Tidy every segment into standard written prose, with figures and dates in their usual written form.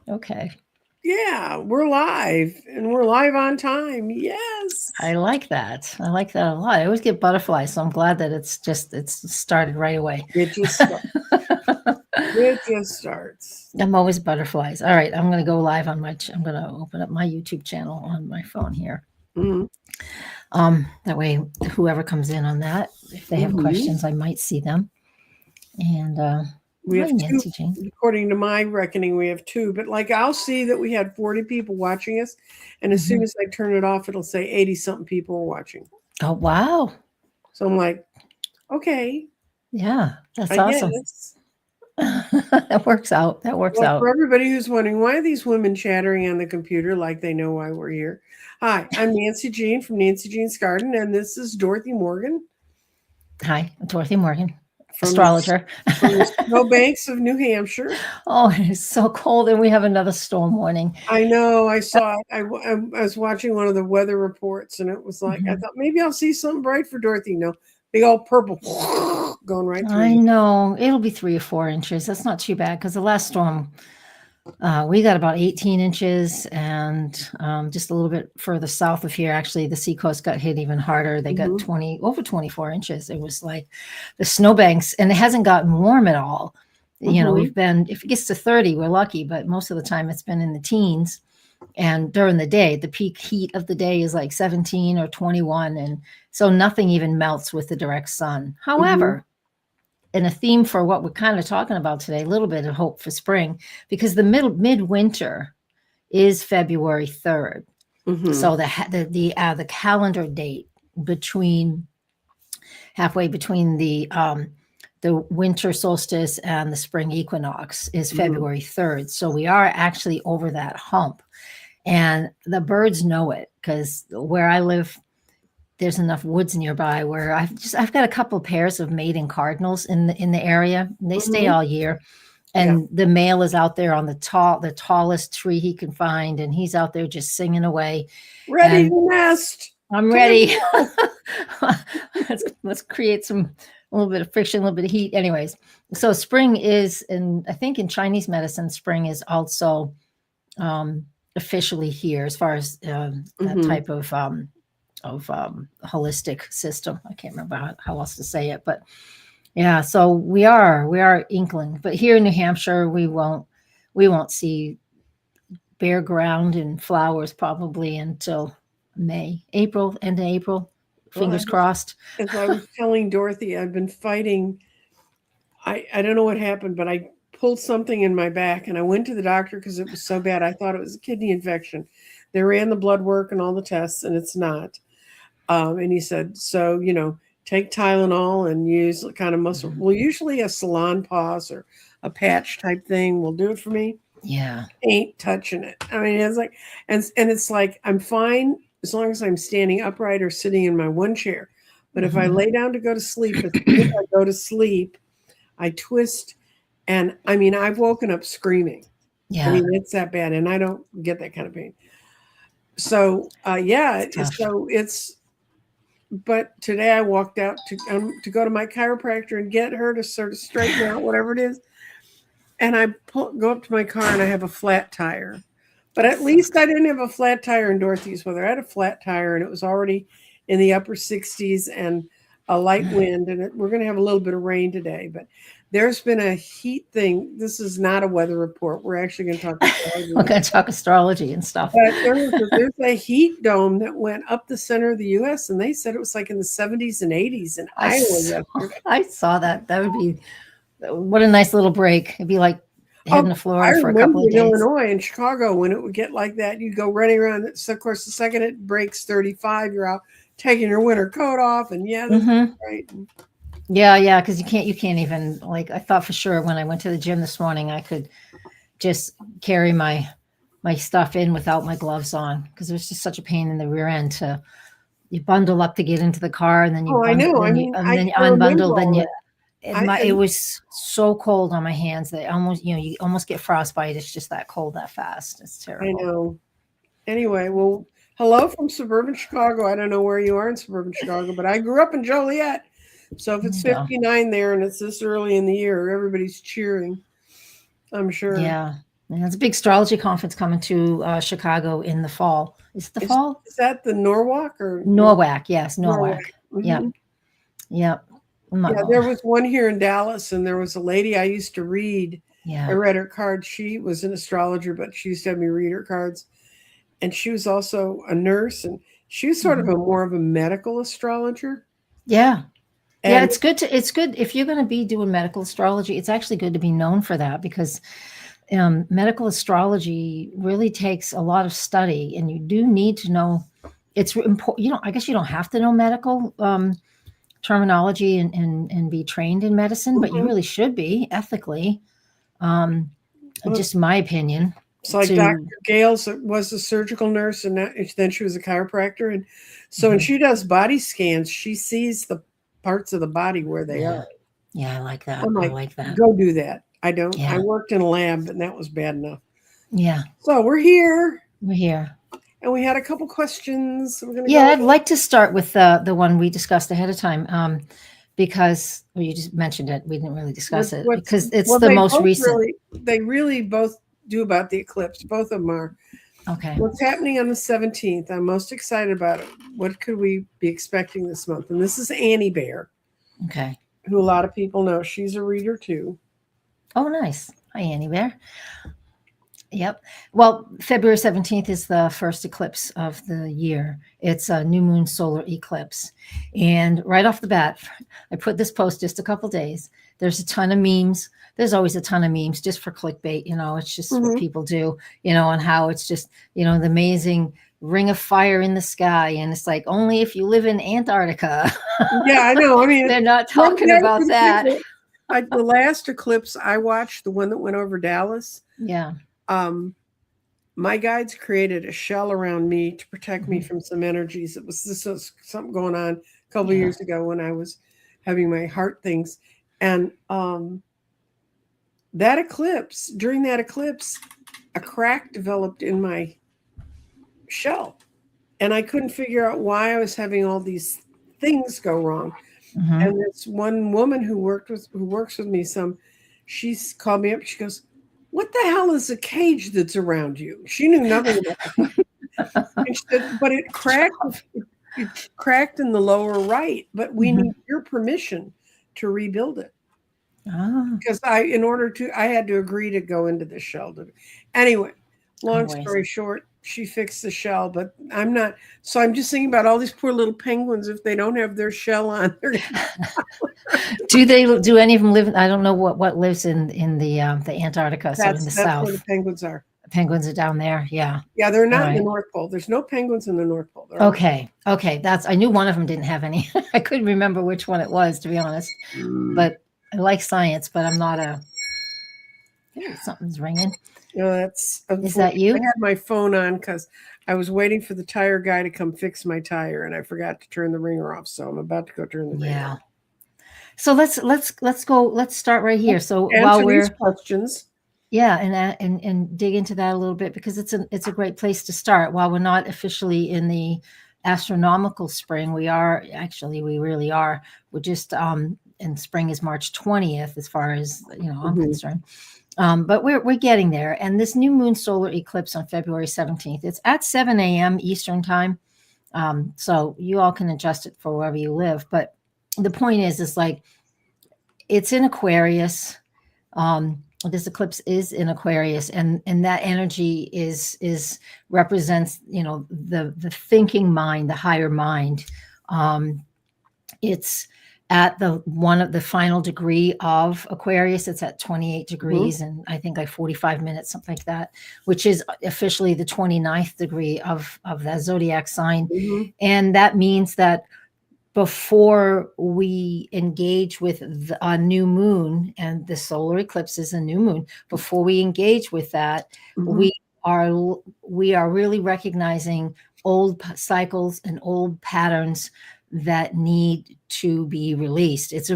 Okay. Yeah, we're live and we're live on time. Yes. I like that. I like that a lot. I always get butterflies, so I'm glad that it's started right away. It just start, it just starts. I'm always butterflies. All right, I'm going to go live on I'm going to open up my YouTube channel on my phone here. Mm-hmm. That way, whoever comes in on that, if they have Mm-hmm. questions, I might see them. And We hi, have two, Nancy Jane. according to my reckoning, we have two. But like I'll see that we had 40 people watching us, and as soon Hmm. as I turn it off, it'll say 80 something people are watching. Oh wow! So I'm like, okay, Yeah, that's I awesome. guess. That works out. That works Well, for out. everybody who's wondering why are these women chattering on the computer like they know why we're here. Hi, I'm Nancy Jean from Nancy Jean's Garden, and this is Dorothy Morgan Hi, I'm Dorothy Morgan, from the astrologer. from the snowbanks of New Hampshire. Oh, it's so cold, and we have another storm warning. I know. I saw it. I was watching one of the weather reports, and it was like I Mhm. thought maybe I'll see something bright for Dorothy. No, big old purple going right through I you. know it'll be 3 or 4 inches. That's not too bad because the last storm we got about 18 inches, and just a little bit further south of here, actually, the seacoast got hit even harder. They got Hmm. 20 over 24 inches. It was like the snowbanks, and it hasn't gotten warm at all. Hmm. We've been if it gets to 30, we're lucky, but most of the time it's been in the teens. And during the day, the peak heat of the day is like 17 or 21, and so nothing even melts with the direct sun. Hmm. However, and a theme for what we're kind of talking about today, a little bit of hope for spring, because the midwinter is February 3rd. Hmm. So the calendar date between halfway between the winter solstice and the spring equinox is Hmm. February 3rd. So we are actually over that hump, and the birds know it because where I live, there's enough woods nearby where I've got a couple pairs of mating cardinals in the area. And they stay Hmm. all year, Yeah. and the male is out there on the tallest tree he can find, and he's out there just singing away. Ready And to nest. I'm Time to ready. go. Let's create a little bit of friction, a little bit of heat. Anyways, so spring is, and I think in Chinese medicine, spring is also um, officially here as far as that Hmm. type of holistic system. I can't remember how else to say it, but yeah. So we are inkling, but here in New Hampshire, we won't see bare ground and flowers probably until May, April, end of April. Well, Fingers crossed. as I was telling Dorothy, I've been fighting. I don't know what happened, but I pulled something in my back and I went to the doctor because it was so bad. I thought it was a kidney infection. They ran the blood work and all the tests, and it's not. And he said, so, take Tylenol and use kind of muscle. Mhm. Well, usually a salon pause or a patch type thing will do it for me. Yeah. Ain't touching it. I mean, it's like, and it's like I'm fine as long as I'm standing upright or sitting in my one chair. But if I Hmm. lay down to go to sleep, as soon as I go to sleep, I twist, and I mean, I've woken up screaming. I Yeah. mean, it's that bad, and I don't get that kind of pain. So, yeah, It's tough. but today I walked out to go to my chiropractor and get her to sort of straighten out whatever it is, and go up to my car and I have a flat tire. But That at least I sucks. didn't have a flat tire in Dorothy's weather. I had a flat tire and it was already in the upper 60s and a light wind, and we're going to have a little bit of rain today. But there's been a heat thing. This is not a weather report. We're actually going to talk We're astrology. going to talk astrology and stuff. But there's a heat dome that went up the center of the U.S. and they said it was like in the 70s and 80s in I Iowa saw, yesterday. I saw that. That would be what a nice little break. It'd be like heading Oh, to I Florida for a remember couple of in days. Illinois and Chicago when it would get like that, you'd go running around. So of course, the second it breaks 35, you're out taking your winter coat off, and yeah, this is Hmm. right. Yeah, yeah, because you can't even like I thought for sure when I went to the gym this morning I could just carry my stuff in without my gloves on because it was just such a pain in the rear end to you bundle up to get into the car and then you Oh, I bundle know. I then you mean, and then you I remember unbundle then all you that. I it and was so cold on my hands that almost you almost get frostbite. It's just that cold that fast. It's I terrible. know. Anyway, well, hello from suburban Chicago. I don't know where you are in suburban Chicago, but I grew up in Joliet. So if There it's you go. 59 there and it's this early in the year, everybody's cheering. I'm sure. Yeah. And there's a big astrology conference coming to Chicago in the fall. Is it the fall? Is that the Norwalk or Norwalk, yes, Norwalk? Norwalk. Yep, Mhm. yep. Yeah, there was one here in Dallas, and there was a lady I used to read. I Yeah, read her cards. She was an astrologer, but she used to have me read her cards. And she was also a nurse, and she was sort of mhm. a more of a medical astrologer. Yeah, yeah. And It's good if you're going to be doing medical astrology. It's actually good to be known for that because medical astrology really takes a lot of study, and you do need to know. It's important. I guess you don't have to know medical terminology and be trained in medicine, but you mhm. really should be ethically. Um, Well, just my opinion. it's like Dr. To Gales was a surgical nurse, and then she was a chiropractor. And so when Mhm. she does body scans, she sees the parts of the body where they Yeah, are. yeah, I like that. I'm I like, like that. go do that. I don't. I Yeah, worked in a lab, and that was bad enough. yeah, So we're here, we're here. and we had a couple questions. We're gonna Yeah, go. I'd like to start with the one we discussed ahead of time, because well, you just mentioned it. We didn't really discuss it What's because it's well, the most recent. they really both do about the eclipse. Both of them are. Okay, What's happening on the 17th? I'm most excited about it. What could we be expecting this month? And this is Annie Bear, okay. who a lot of people know. She's a reader too. Oh, nice. Hi, Annie Bear. Yep. Well, February 17th is the first eclipse of the year. It's a new moon solar eclipse. And right off the bat, I put this post just a couple days. There's a ton of memes. There's always a ton of memes just for clickbait. It's just what Mm-hmm. people do, and how it's just, the amazing ring of fire in the sky. And it's like, only if you live in Antarctica. Yeah, I know. I mean, They're not talking about that. the last eclipse I watched, the one that went over Dallas, Yeah. um, my guides created a shell around me to protect me Mhm. from some energies. This was something going on a couple of Yeah. years ago when I was having my heart things. And during that eclipse, a crack developed in my shell. And I couldn't figure out why I was having all these things go wrong. Hmm. And this one woman who works with me she's called me up. She goes, "What the hell is a cage that's around you?" She knew nothing about the cage. And she said, "But it cracked. It cracked in the lower right. But we Hmm. need your permission to rebuild it." Ah, Because I had to agree to go into the shell. Anyway, long always. story short, she fixed the shell, but I'm not. So I'm just thinking about all these poor little penguins. If they don't have their shell on, they're gonna be. Do any of them live? I don't know what lives in the Antarctica, so in the That's where the south. penguins are. Penguins are down there. Yeah. Yeah, they're All not in the right. North Pole. There's no penguins in the North Pole. There are. Okay. Okay. I knew one of them didn't have any. I couldn't remember which one it was, to be honest. But I like science, but I'm not a. Ooh, something's ringing. No, that's Is that unfortunate. I you? had my phone on because I was waiting for the tire guy to come fix my tire, and I forgot to turn the ringer off. So I'm about to go turn the ringer Yeah. off. So let's go. Let's start right here. So while Answer these we're questions. Yeah, and dig into that a little bit because it's a great place to start. While we're not officially in the astronomical spring, we really are. We're just and spring is March 20th as far as I'm Mhm. concerned. But we're getting there. And this new moon solar eclipse on February 17th, it's at 7 a.m. Eastern time. So you all can adjust it for wherever you live. But the point is like it's in Aquarius. This eclipse is in Aquarius, and that energy is represents the thinking mind, the higher mind. It's at the one of the final degree of Aquarius. It's at 28 Mhm. degrees and I think like 45 minutes, something like that, which is officially the 29th degree of that zodiac sign. Mhm. And that means that before we engage with a new moon, and the solar eclipse is a new moon, before we engage with that, Mhm. we are we are really recognizing old cycles and old patterns that need to be released. It's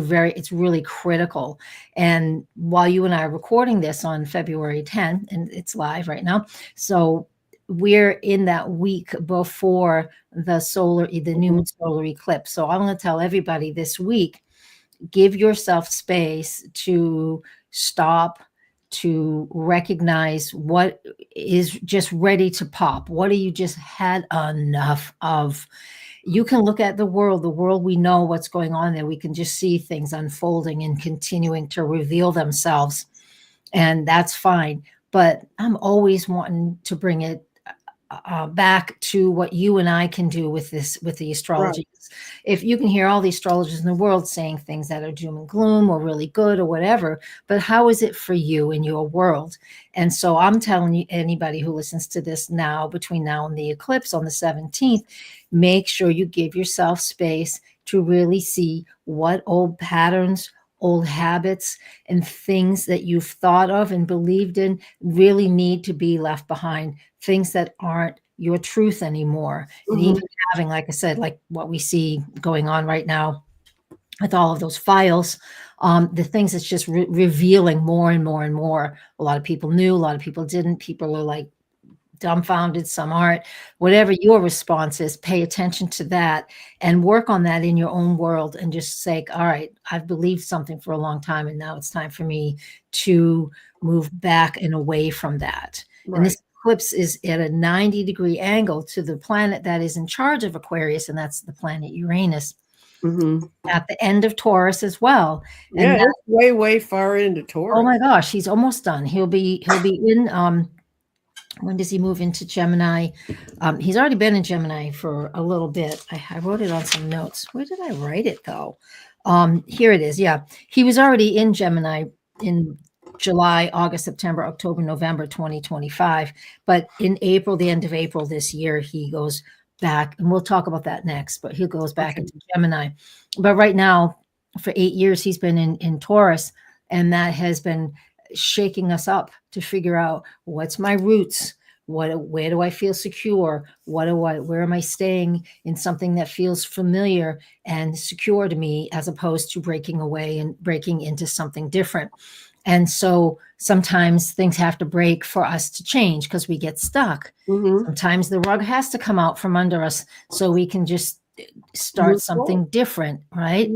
really critical. And while you and I are recording this on February 10th, and it's live right now, so we're in that week before the new Mhm. moon solar eclipse. So I'm going to tell everybody this week, give yourself space to stop, to recognize what is just ready to pop. What are you just had enough of? You can look at the world we know what's going on there. We can just see things unfolding and continuing to reveal themselves. And that's fine. But I'm always wanting to bring it back to what you and I can do with this, with the astrology. If you can hear all the astrologers in the world saying things that are doom and gloom or really good or whatever, but how is it for you in your world? And so I'm telling you, anybody who listens to this now, between now and the eclipse on the 17th, make sure you give yourself space to really see what old patterns, old habits, and things that you've thought of and believed in really need to be left behind. Things that aren't your truth anymore. And even having, like I said, like what we see going on right now with all of those files, the things that's just revealing more and more and more. A lot of people knew, a lot of people didn't. People are like dumbfounded, some aren't. Whatever your response is, pay attention to that and work on that in your own world, and just say, all right, I've believed something for a long time, and now it's time for me to move back and away from that. And this eclipse is at a 90-degree angle to the planet that is in charge of Aquarius, and that's the planet Uranus. At the end of Taurus as well. Yeah, and it's way far into Taurus. Oh my gosh, he's almost done. He'll be in when does he move into Gemini? He's already been in Gemini for a little bit. I wrote it on some notes. Where did I write it though? Here it is. Yeah, he was already in Gemini in July, August, September, October, November 2025. But in April, the end of April this year, he goes back, and we'll talk about that next, but he goes back into Gemini. But right now, for 8 years, he's been in Taurus, and that has been shaking us up to figure out what's my roots, where do I feel secure, where am I staying in something that feels familiar and secure to me, as opposed to breaking away and breaking into something different. And so sometimes things have to break for us to change, because we get stuck. Sometimes the rug has to come out from under us so we can just start something different, right?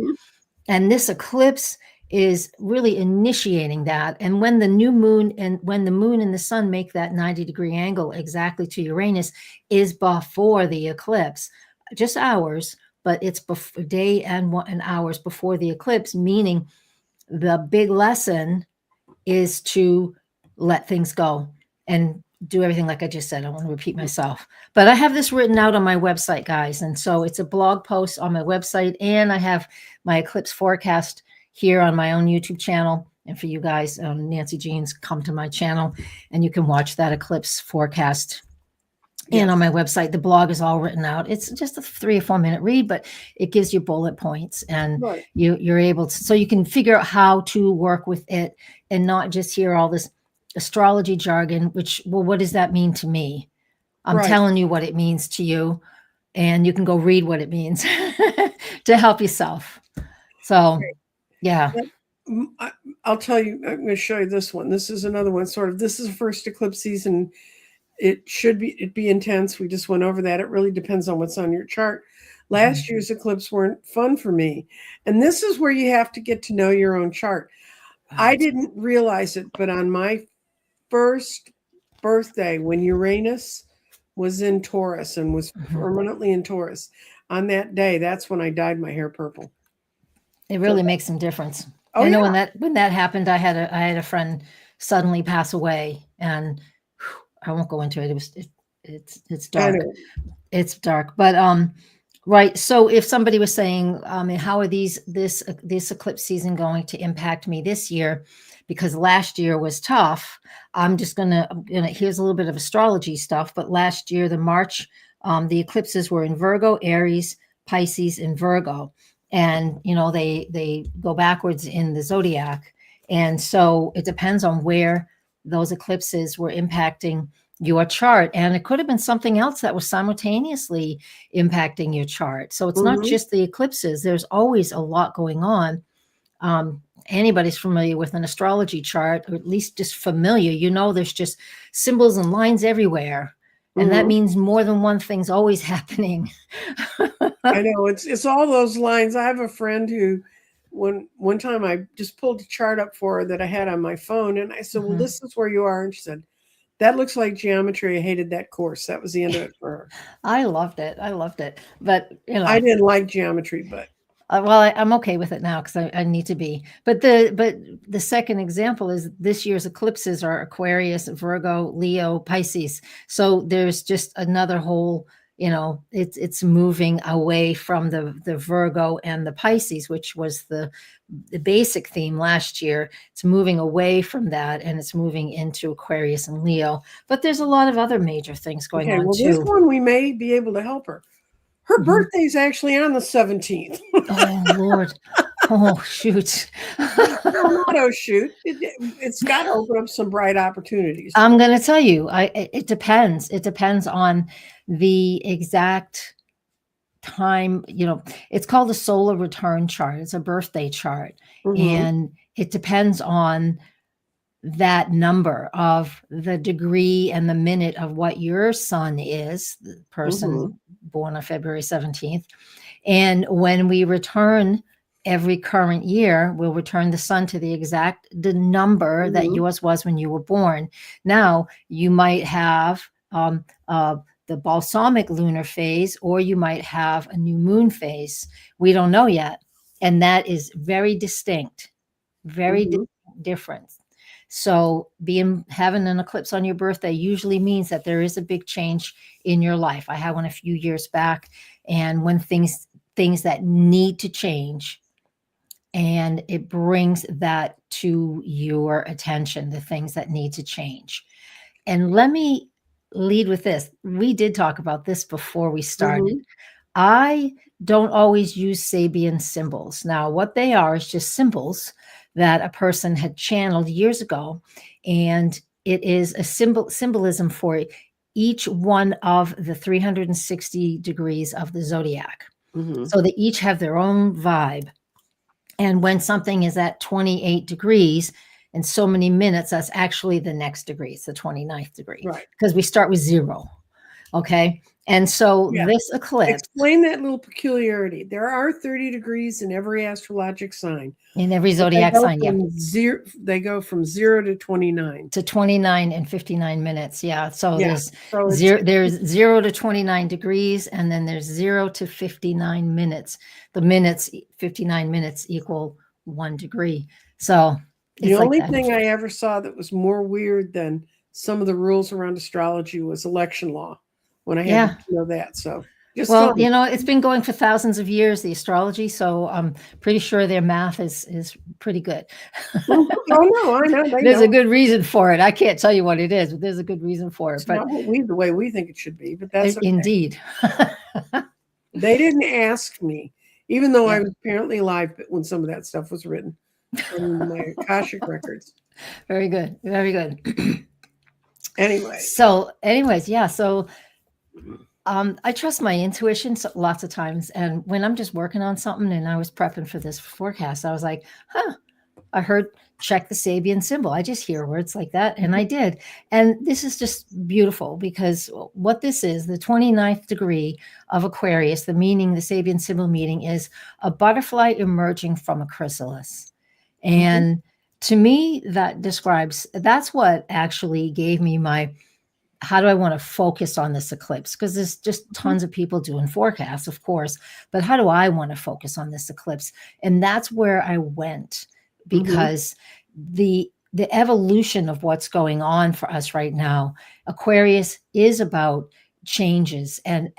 And this eclipse is really initiating that. And when the new moon and when the moon and the sun make that 90-degree angle exactly to Uranus is before the eclipse, just hours, but it's before day and hours before the eclipse, meaning the big lesson is to let things go and do everything like I just said. I want to repeat myself, but I have this written out on my website, guys. And so it's a blog post on my website, and I have my eclipse forecast here on my own YouTube channel. And for you guys, Nancy Jeans, come to my channel and you can watch that eclipse forecast. And on my website, the blog is all written out. It's just a 3 or 4 minute read, but it gives you bullet points, and you're able to, so you can figure out how to work with it and not just hear all this astrology jargon, which, well, what does that mean to me? I'm telling you what it means to you, and you can go read what it means to help yourself. So, yeah. I'll tell you, I'm going to show you this one. This is another one, sort of. This is the first eclipse season. It'd be intense. We just went over that. It really depends on what's on your chart. Last year's eclipse weren't fun for me. And this is where you have to get to know your own chart. I didn't realize it, but on my first birthday, when Uranus was in Taurus and was permanently in Taurus, on that day, that's when I dyed my hair purple. It really makes some difference. I know when that happened, I had a friend suddenly pass away, and I won't go into it. It's dark. It's dark, but right. So if somebody was saying, how are this eclipse season going to impact me this year? Because last year was tough. I'm gonna here's a little bit of astrology stuff. But last year, the March, the eclipses were in Virgo, Aries, Pisces, and Virgo. And, they go backwards in the zodiac. And so it depends on where those eclipses were impacting your chart. And it could have been something else that was simultaneously impacting your chart. So it's not just the eclipses. There's always a lot going on. Anybody's familiar with an astrology chart, or at least just familiar, there's just symbols and lines everywhere. And that means more than one thing's always happening. I know, it's all those lines. I have a friend who when one time I just pulled a chart up for her that I had on my phone, and I said, "Well, Mhm. this is where you are," and she said, "That looks like geometry. I hated that course." That was the end of it for her. I loved it. I loved it. But, I didn't like geometry, but well, I'm okay with it now because I need to be. But the second example is this year's eclipses are Aquarius, Virgo, Leo, Pisces. So there's just another whole, it's moving away from the Virgo and the Pisces, which was the basic theme last year. It's moving away from that and it's moving into Aquarius and Leo. But there's a lot of other major things going okay. on Well, this too. one we may be able to help her. Her Mhm. birthday's actually on the 17th. Oh Lord. Oh shoot. No, not oh shoot. It's got to open up some bright opportunities for I'm her. going to tell you, it depends. It depends on the exact time. It's called a solar return chart. It's a birthday chart. Mm-hmm. And it depends on that number of the degree and the minute of what your sun is, the Mm-hmm. person born on February 17th. And when we return every current year, we'll return the sun to the number that Mm-hmm. yours was when you were born. Now, you might have the balsamic lunar phase, or you might have a new moon phase. We don't know yet. And that is very distinct, very Mm-hmm. different. So having an eclipse on your birthday usually means that there is a big change in your life. I had one a few years back, and when things that need to change, and it brings that to your attention, the things that need to change. And let me lead with this. We did talk about this before we started. Mm-hmm. I don't always use Sabian symbols. Now, what they are is just symbols that a person had channeled years ago, and it is a symbolism for each one of the 360 degrees of the zodiac. Mm-hmm. So they each have their own vibe. And when something is at 28 degrees in so many minutes, that's actually the next degree. It's the 29th degree Right. because we start with 0. Okay. And so Yeah. this eclipse Explain that little peculiarity. There are 30 degrees in every astrologic sign, in every but they zodiac go sign, yeah, from zero. They go from 0 to 29. to 29 and 59 minutes. Yeah. So Yeah. there's So it's there's 0 to 29 degrees, and then there's 0 to 59 minutes. The minutes, 59 minutes equal 1 degree. So the it's like only that. thing I ever saw that was more weird than some of the rules around astrology was election law when I had Yeah. to know that. So just Well, fun. it's been going for thousands of years, the astrology. So I'm pretty sure their math is pretty good. Mhm. Oh no, I know they There's a know. good reason for it. I can't tell you what it is, but there's a good reason for it. It's But not the way we think it should be, but that's okay. indeed. They didn't ask me, even though I Yeah. was apparently alive when some of that stuff was written in my Akashic records. Very good. Very good. Anyway, So, anyways, yeah. So I trust my intuition lots of times. And when I'm just working on something and I was prepping for this forecast, I was like, I heard check the Sabian symbol. I just hear words like that. And I did. And this is just beautiful because what this is, the 29th degree of Aquarius, the Sabian symbol meaning is a butterfly emerging from a chrysalis. mhm, And to me, that's what actually gave me how do I want to focus on this eclipse? Because there's just mhm, tons of people doing forecasts, of course, but how do I want to focus on this eclipse? And that's where I went, mhm, because the evolution of what's going on for us right now, Aquarius is about changes and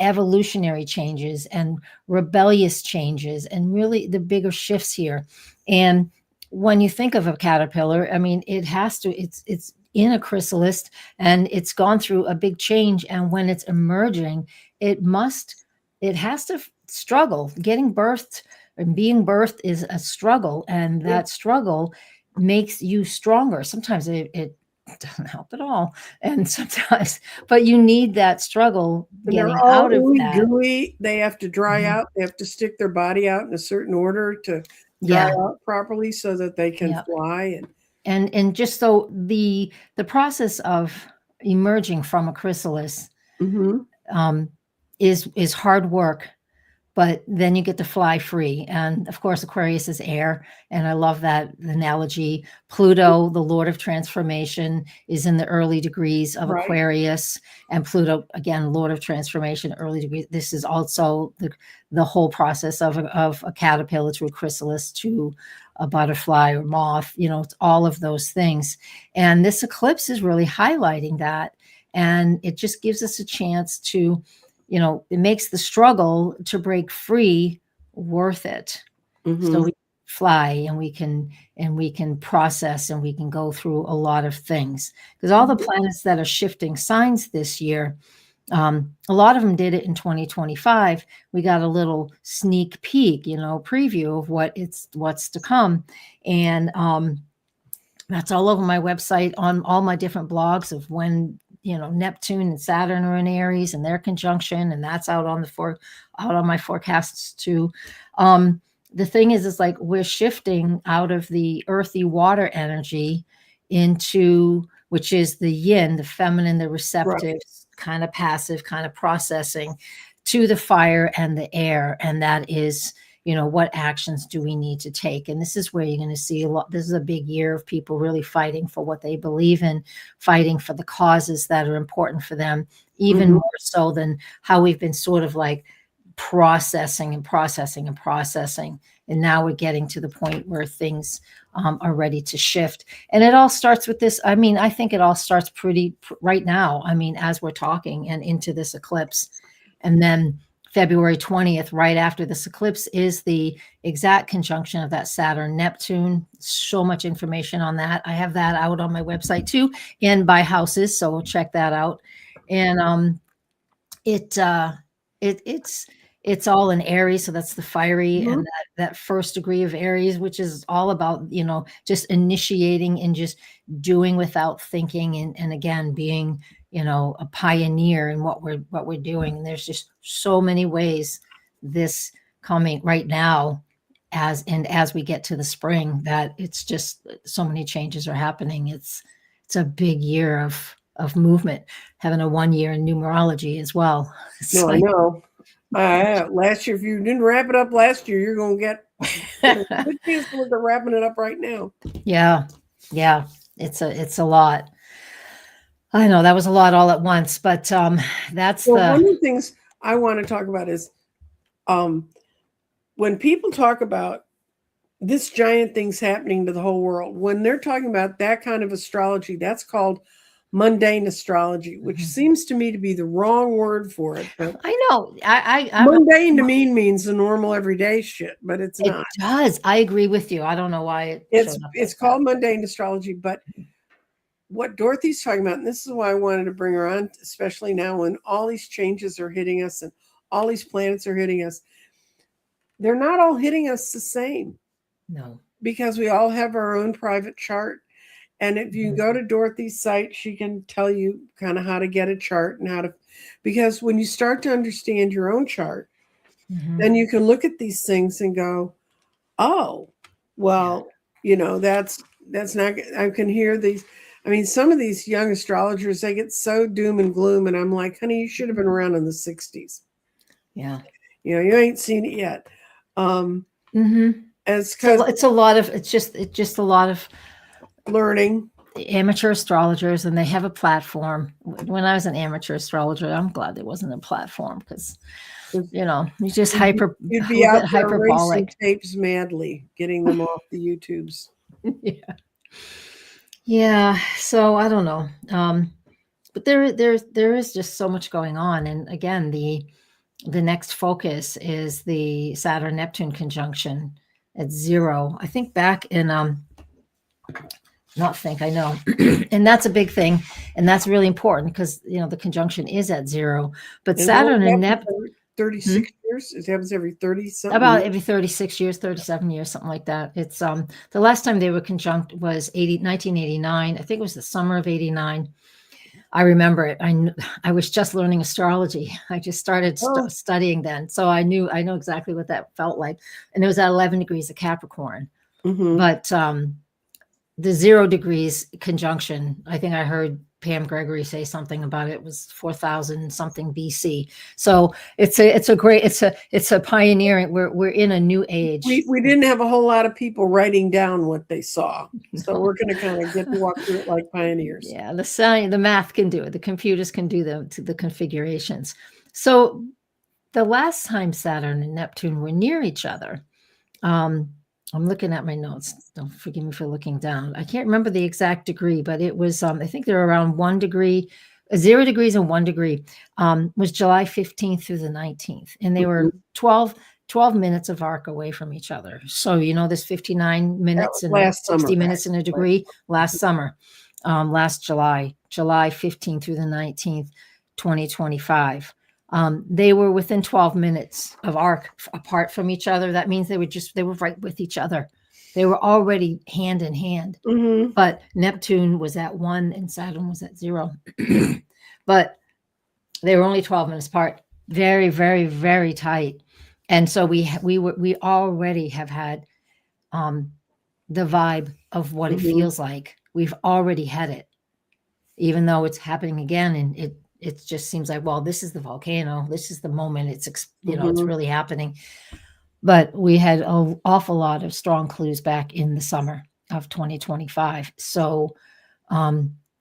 evolutionary changes and rebellious changes and really the bigger shifts here. And when you think of a caterpillar, I mean, it's in a chrysalis and it's gone through a big change, and when it's emerging, it has to struggle. Getting birthed and being birthed is a struggle, and yeah. that struggle makes you stronger. Sometimes it doesn't help at all, and sometimes, but you need that struggle And they're getting all out of ooey that. gooey. They have to dry Mhm. out. They have to stick their body out in a certain order to dry Yeah. out properly so that they can Yeah. fly. And And just so the process of emerging from a chrysalis mhm, um, is hard work, but then you get to fly free. And of course, Aquarius is air. And I love that analogy. Pluto, the Lord of transformation, is in the early degrees of Right. Aquarius. And Pluto, again, Lord of transformation, early degrees. This is also the whole process of a caterpillar to a chrysalis to a butterfly or moth, it's all of those things. And this eclipse is really highlighting that. And it just gives us a chance to, it makes the struggle to break free worth it. So we fly and we can process and we can go through a lot of things, because all the planets that are shifting signs this year, a lot of them did it in 2025. We got a little sneak peek, preview of what's to come. And that's all over my website, on all my different blogs of when, Neptune and Saturn are in Aries and their conjunction, and that's out on my forecasts too. The thing is like we're shifting out of the earthy water energy into, which is the yin, the feminine, the receptive, kind of passive, kind of processing, to the fire and the air. And that is, what actions do we need to take? And this is where you're going to see a lot. This is a big year of people really fighting for what they believe in, fighting for the causes that are important for them, even more so than how we've been sort of like processing and processing and processing. And now we're getting to the point where things are ready to shift. And it all starts with this. I mean, I think it all starts right now. I mean, as we're talking and into this eclipse. And then February 20th, right after this eclipse, is the exact conjunction of that Saturn Neptune. So much information on that. I have that out on my website too, and by houses. So check that out. And it's all in Aries, so that's the fiery and that first degree of Aries, which is all about, just initiating and just doing without thinking, and again being, a pioneer in what we're doing. And there's just so many ways this coming right now, as we get to the spring, that it's just so many changes are happening. It's a big year of movement, having a 1 year in numerology as well. No, I know. Last year, if you didn't wrap it up last year, you're going to get a good chance to look at wrapping it up right now. Yeah. It's a lot. I know that was a lot all at once, but that's one of the things I want to talk about is when people talk about this giant thing's happening to the whole world, when they're talking about that kind of astrology, that's called mundane astrology, which seems to me to be the wrong word for it. But I know. mundane to me means the normal everyday shit, but it's not. It does. I agree with you. I don't know why it's called mundane astrology, but what Dorothy's talking about, and this is why I wanted to bring her on, especially now when all these changes are hitting us and all these planets are hitting us, they're not all hitting us the same. No. Because we all have our own private chart. And if you go to Dorothy's site, she can tell you kind of how to get a chart and because when you start to understand your own chart, then you can look at these things and go, oh, well, that's not, I can hear these. I mean, some of these young astrologers, they get so doom and gloom. And I'm like, honey, you should have been around in the 60s. Yeah. You ain't seen it yet. It's just a lot of learning. Amateur astrologers, and they have a platform. When I was an amateur astrologer, I'm glad there wasn't a platform, because you just you'd be out there racing tapes madly, getting them off the YouTubes. Yeah. So I don't know, but there is just so much going on. And again, the next focus is the Saturn Neptune conjunction at 0. I think back in I know. And that's a big thing. And that's really important because, the conjunction is at 0. But Saturn and Neptune. 36 years? It happens every 30 something? About every 36 years, 37 years, something like that. It's the last time they were conjunct was 1989. I think it was the summer of 89. I remember it. I was just learning astrology. I just started studying then. So I know exactly what that felt like. And it was at 11 degrees of Capricorn. But the 0 degrees conjunction. I think I heard Pam Gregory say something about it was 4,000 something BC. So it's a pioneering. We're in a new age. We didn't have a whole lot of people writing down what they saw, so we're going to kind of get to walk through it like pioneers. Yeah, the math can do it. The computers can do the configurations. So the last time Saturn and Neptune were near each other, I'm looking at my notes. Don't forgive me for looking down. I can't remember the exact degree, but it was, I think they're around 1 degree, 0 degrees and 1 degree, was July 15th through the 19th. And they were 12 minutes of arc away from each other. So, there's 59 minutes and last 60 summer, minutes in a degree last summer, last July 15th through the 19th, 2025. They were within 12 minutes of arc apart from each other. That means they were right with each other. They were already hand in hand. Mm-hmm. But Neptune was at 1 and Saturn was at 0. But they were only 12 minutes apart. Very, very, very tight. And so we already have had the vibe of what it feels like. We've already had it, even though it's happening again, and it just seems like, well, this is the volcano. This is the moment. It's it's really happening. But we had an awful lot of strong clues back in the summer of 2025. So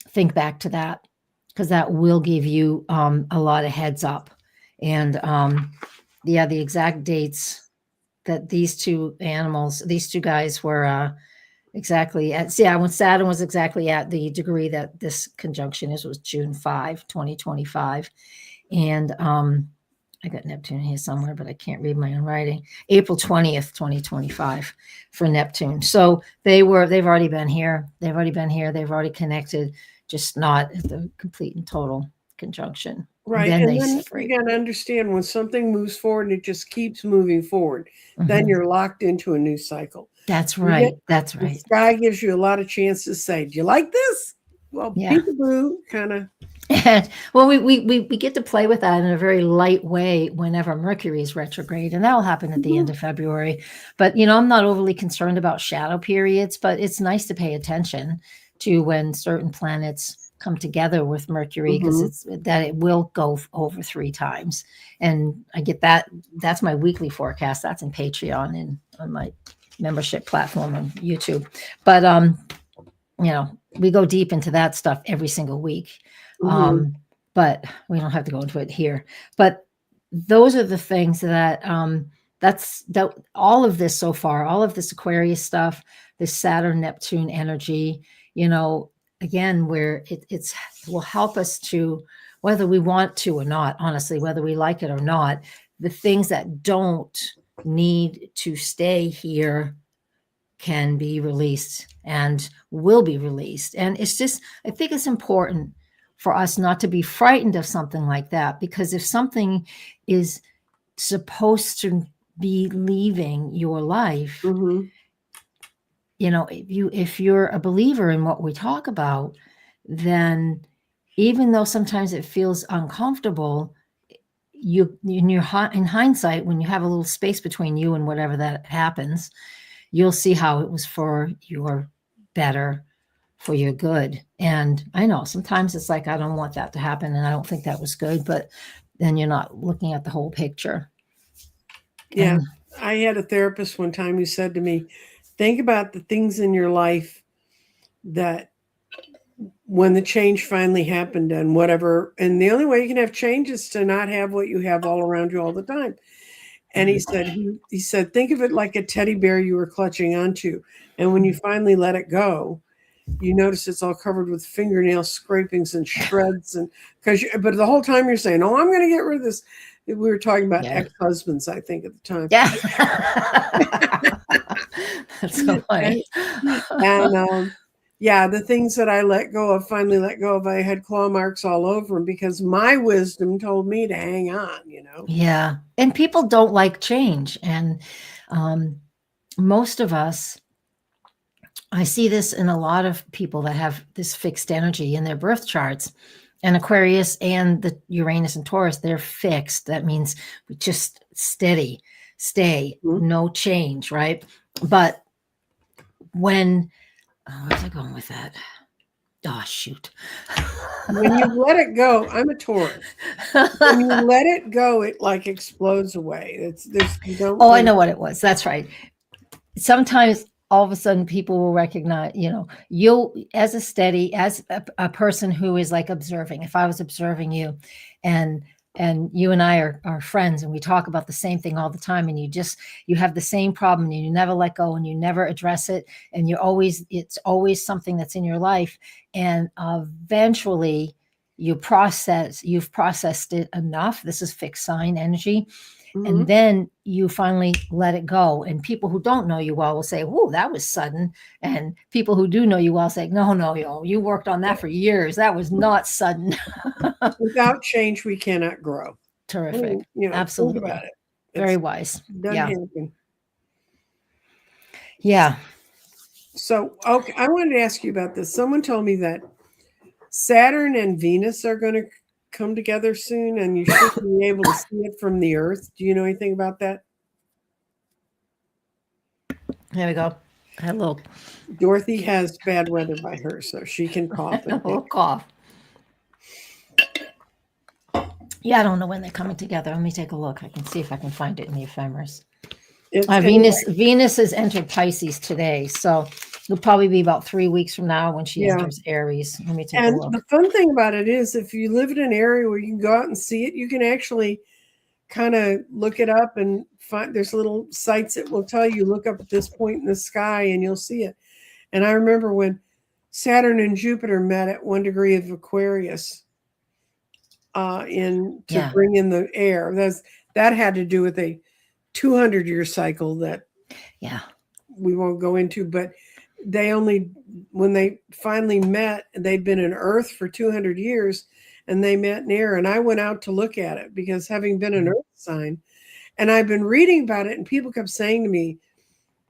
think back to that, because that will give you a lot of heads up. And the exact dates that these two guys were exactly at, when Saturn was exactly at the degree that this conjunction was June 5, 2025. And I got Neptune here somewhere, but I can't read my own writing. April 20th, 2025 for Neptune. So they've already been here. They've already connected, just not at the complete and total conjunction. Right. And then you got to understand, when something moves forward and it just keeps moving forward, then you're locked into a new cycle. That's right. That's right. The sky gives you a lot of chances to say, do you like this? Well, peekaboo, kind of. Well, we get to play with that in a very light way whenever Mercury is retrograde, and that'll happen at the end of February. But I'm not overly concerned about shadow periods, but it's nice to pay attention to when certain planets come together with Mercury, because it will go over 3 times. And I get that. That's my weekly forecast. That's in Patreon and on my membership platform on YouTube. But we go deep into that stuff every single week. But we don't have to go into it here. But those are the things that all of this so far, all of this Aquarius stuff, this Saturn Neptune energy, again, where it will help us to, whether we want to or not, honestly, whether we like it or not, the things that don't need to stay here can be released and will be released. And it's just, I think it's important for us not to be frightened of something like that, because if something is supposed to be leaving your life, if you're a believer in what we talk about, then even though sometimes it feels uncomfortable, in hindsight, when you have a little space between you and whatever that happens, you'll see how it was for your better, for your good. And I know sometimes it's like, I don't want that to happen, and I don't think that was good, but then you're not looking at the whole picture. Yeah. I had a therapist one time who said to me, think about the things in your life that when the change finally happened and whatever, and the only way you can have change is to not have what you have all around you all the time. And he said, think of it like a teddy bear you were clutching onto. And when you finally let it go, you notice it's all covered with fingernail scrapings and shreds. And but the whole time you're saying, oh, I'm going to get rid of this. We were talking about ex-husbands, I think, at the time. Yeah. That's so funny. And the things that I finally let go of, I had claw marks all over them because my wisdom told me to hang on, Yeah. And people don't like change. And most of us, I see this in a lot of people that have this fixed energy in their birth charts. And Aquarius and the Uranus and Taurus, they're fixed. That means just steady, stay, no change, right? But when Oh, where's I going with that? Oh, shoot. When you let it go, I'm a Taurus. When you let it go, it like explodes away. It's there's you don't Oh, I think. know what it was. That's right. Sometimes all of a sudden people will recognize, you'll, as a steady, as a person who is like observing, if I was observing you and you and I are friends and we talk about the same thing all the time and you have the same problem and you never let go and you never address it and it's always something that's in your life, and eventually you've processed it enough. This is fixed sign energy, and Mhm. then you finally let it go. And people who don't know you well will say, "Oh, that was sudden." And people who do know you well say, "No, no, you worked on that for years. That was not sudden." Without change, we cannot grow. I Terrific. mean, think about Absolutely. it. Very It's wise. doesn't Yeah. happen. Yeah. So, okay, I wanted to ask you about this. Someone told me that Saturn and Venus are going to come together soon, and you should be able to see it from the Earth. Do you know anything about that? There we go. Hello. Dorothy has bad weather by her, so she can cough A and little hiccup. cough. Yeah, I don't know when they're coming together. Let me take a look. I can see if I can find it in the ephemeris. It's anyway. Venus has entered Pisces today, so it'll probably be about 3 weeks from now when she Yeah. enters Aries. Let me take a And look. the fun thing about it is, if you live in an area where you can go out and see it, you can actually kind of look it up and find there's little sites that will tell you look up at this point in the sky and you'll see it. And I remember when Saturn and Jupiter met at 1 degree of Aquarius, in to Yeah, bring in the air. That had to do with a 200-year cycle that yeah. we won't go into, but they only when they finally met, they'd been in Earth for 200 years, and they met in air. And I went out to look at it because having been an Mhm. Earth sign, and I've been reading about it, and people kept saying to me,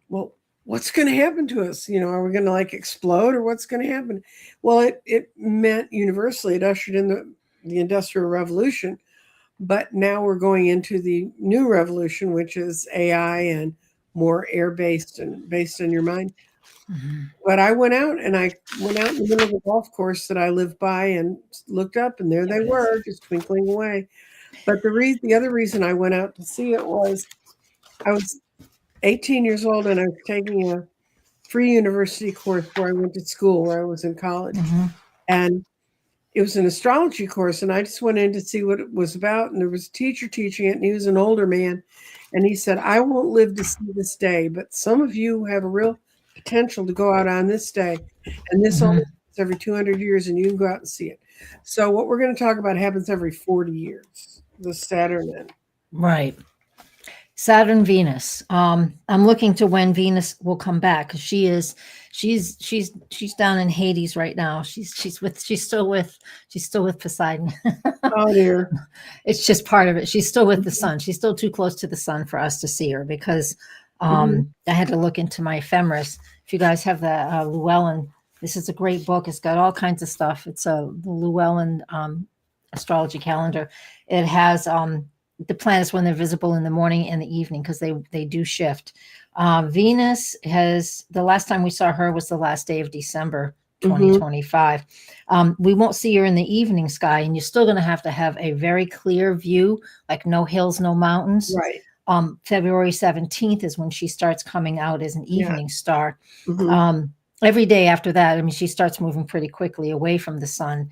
"Well, what's going to happen to us? Are we going to like explode, or what's going to happen?" Well, it meant universally it ushered in the Industrial Revolution, but now we're going into the new revolution, which is AI and more air based and based on your mind. Mhm. But I went out in the middle of the golf course that I live by and looked up, and there There they it is. were, just twinkling away. But the other reason I went out to see it was I was 18 years old and I was taking a free university course where I went to school, where I was in college, Mhm. and it was an astrology course, and I just went in to see what it was about. And there was a teacher teaching it, and he was an older man. And he said, "I won't live to see this day, but some of you have a real potential to go out on this day. And this only Mhm. happens every 200 years, and you can go out and see it." So, what we're going to talk about happens every 40 years, the Saturn end. Right. Saturn, Venus. I'm looking to when Venus will come back because she's down in Hades right now. She's still with Poseidon. Oh, dear. It's just part of it. She's still with the sun. She's still too close to the sun for us to see her because Mhm. I had to look into my ephemeris. If you guys have the Llewellyn, this is a great book. It's got all kinds of stuff. It's the Llewellyn astrology calendar. It has the planets when they're visible in the morning and the evening because they do shift. Venus has the last time we saw her was the last day of December Mhm. 2025. We won't see her in the evening sky, and you're still going to have a very clear view, like no hills, no mountains. Right. February 17th is when she starts coming out as an Yeah. evening star. Mhm. Um, every day after that, I mean, she starts moving pretty quickly away from the sun.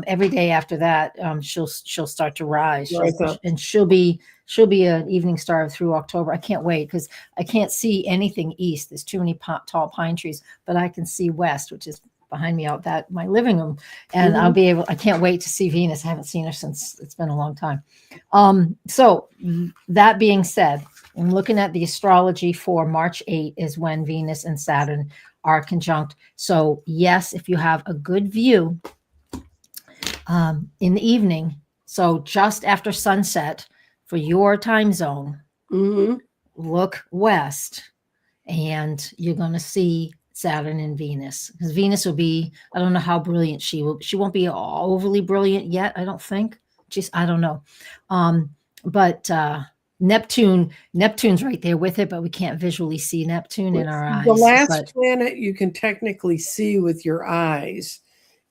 Every day after that, she'll start to rise. Rise up. She'll be an evening star through October. I can't wait because I can't see anything east. There's too many tall pine trees, but I can see west, which is behind me out that my living room, and Mhm. I can't wait to see Venus. I haven't seen her since it's been a long time. So that being said, I'm looking at the astrology for March 8 is when Venus and Saturn are conjunct. So yes, if you have a good view in the evening, so just after sunset for your time zone, Mhm. look west and you're going to see Saturn and Venus because Venus will be, I don't know how brilliant she won't be overly brilliant yet. I don't think, just, I don't know. But Neptune's right there with it, but we can't visually see Neptune in our The eyes. last But planet you can technically see with your eyes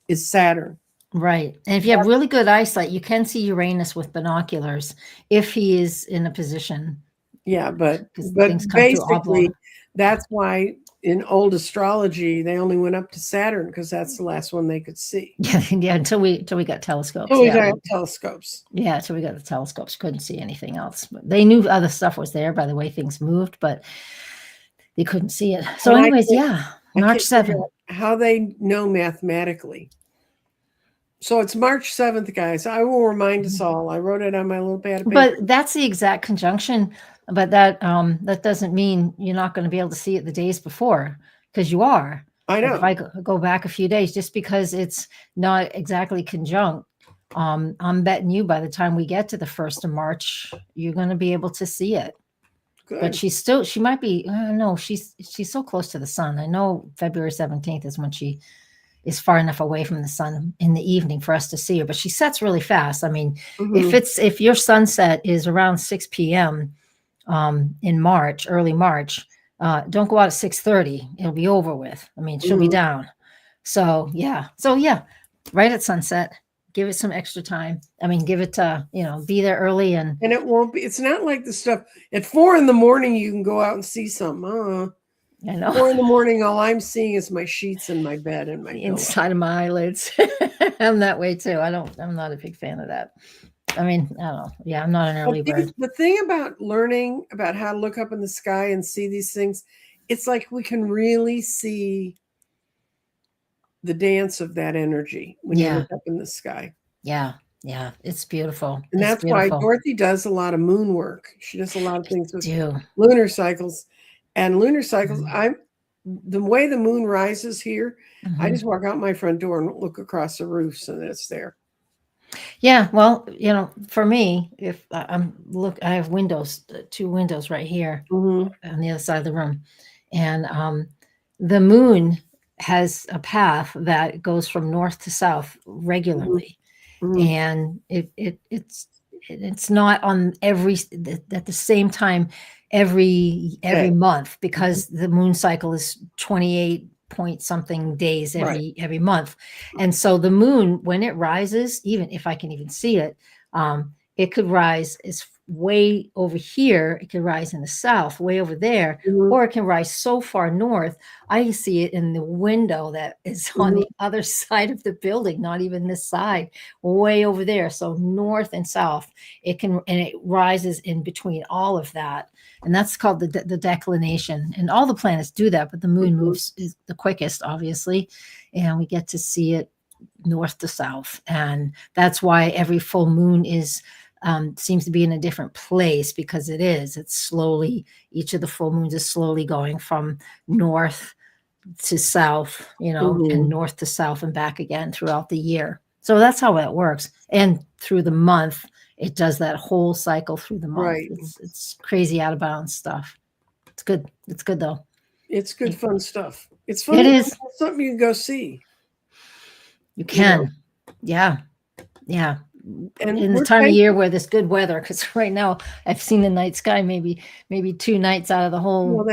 is Saturn. right. And if you have really good eyesight, you can see Uranus with binoculars if he is in a position, Yeah, because things but come through oblong. basically that's why in old astrology they only went up to Saturn because that's the last one they could see. Yeah, yeah, until we got telescopes. So we Yeah. got telescopes. Yeah, until we got the telescopes, couldn't see anything else. But they knew other stuff was there by the way things moved, but they couldn't see it. So, And anyways, yeah, I March can't figure 7th. out how they know mathematically. So it's March 7th, guys. I will remind us all. I wrote it on my little pad of paper. But that's the exact conjunction. But that doesn't mean you're not going to be able to see it the days before, because you are. I Like know. if I go back a few days, just because it's not exactly conjunct, I'm betting you by the time we get to the 1st of March, you're going to be able to see it. Good. But she might be, no, she's so close to the sun. I know February 17th is when she is far enough away from the sun in the evening for us to see her, but she sets really fast. I mean, if your sunset is around 6 p.m. In March, early March, don't go out at 6:30. It'll be over with. I mean, she'll be down. So yeah, right at sunset. Give it some extra time. I mean, give it be there early and it won't be. It's not like the stuff at 4 in the morning. You can go out and see something. I know. 4 in the morning, all I'm seeing is my sheets and my bed and my inside of my eyelids. I'm that way too. I'm not a big fan of that. I mean, I don't know. Yeah, I'm not an early bird. The thing about learning about how to look up in the sky and see these things, it's like we can really see the dance of that energy when you look up in the sky. Yeah. Yeah. It's beautiful. And it's that's beautiful. why Dorothy does a lot of moon work. She does a lot of things with do. lunar cycles. And lunar cycles, the way the moon rises here, I just walk out my front door and look across the roofs and it's there. Yeah, well, for me, if I have windows, 2 windows right here on the other side of the room, and the moon has a path that goes from north to south regularly, and it's not on at the same time every month, because the moon cycle is 28 point something days every month. And so the moon, when it rises, even if I can even see it, it could rise as way over here. It could rise in the south, way over there, or it can rise so far north. I see it in the window that is on the other side of the building, not even this side, way over there. So north and south, and it rises in between all of that. And that's called the declination. And all the planets do that, but the moon moves is the quickest, obviously. And we get to see it north to south. And that's why every full moon seems to be in a different place, because it's slowly, each of the full moons is slowly going from north to south, and north to south and back again throughout the year. So that's how that works. And through the month, it does that whole cycle through the month. Right. It's crazy out of bounds stuff. It's good. It's good though. It's good fun stuff. It's fun. It is something you can go see. You can. Yeah. Yeah. And in the time of year where there's good weather, because right now I've seen the night sky maybe 2 nights out of the whole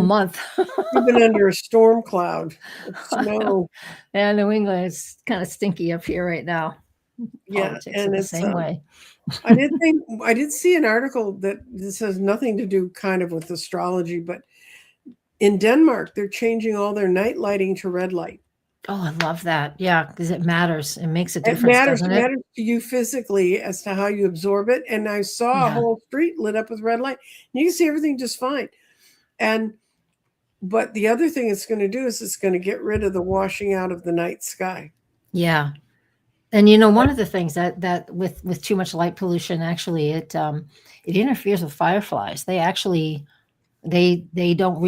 month. You've been under a storm cloud. Snow. Yeah, New England is kind of stinky up here right now. Yeah, politics and it's the same way. I did see an article that this has nothing to do kind of with astrology, but in Denmark they're changing all their night lighting to red light. Oh, I love that. Yeah, because it matters. It makes a difference. Doesn't it? It matters to you physically as to how you absorb it. And I saw a whole street lit up with red light. You can see everything just fine. But the other thing it's going to do is it's going to get rid of the washing out of the night sky. Yeah. And one of the things that with too much light pollution, actually, it interferes with fireflies. They actually they don't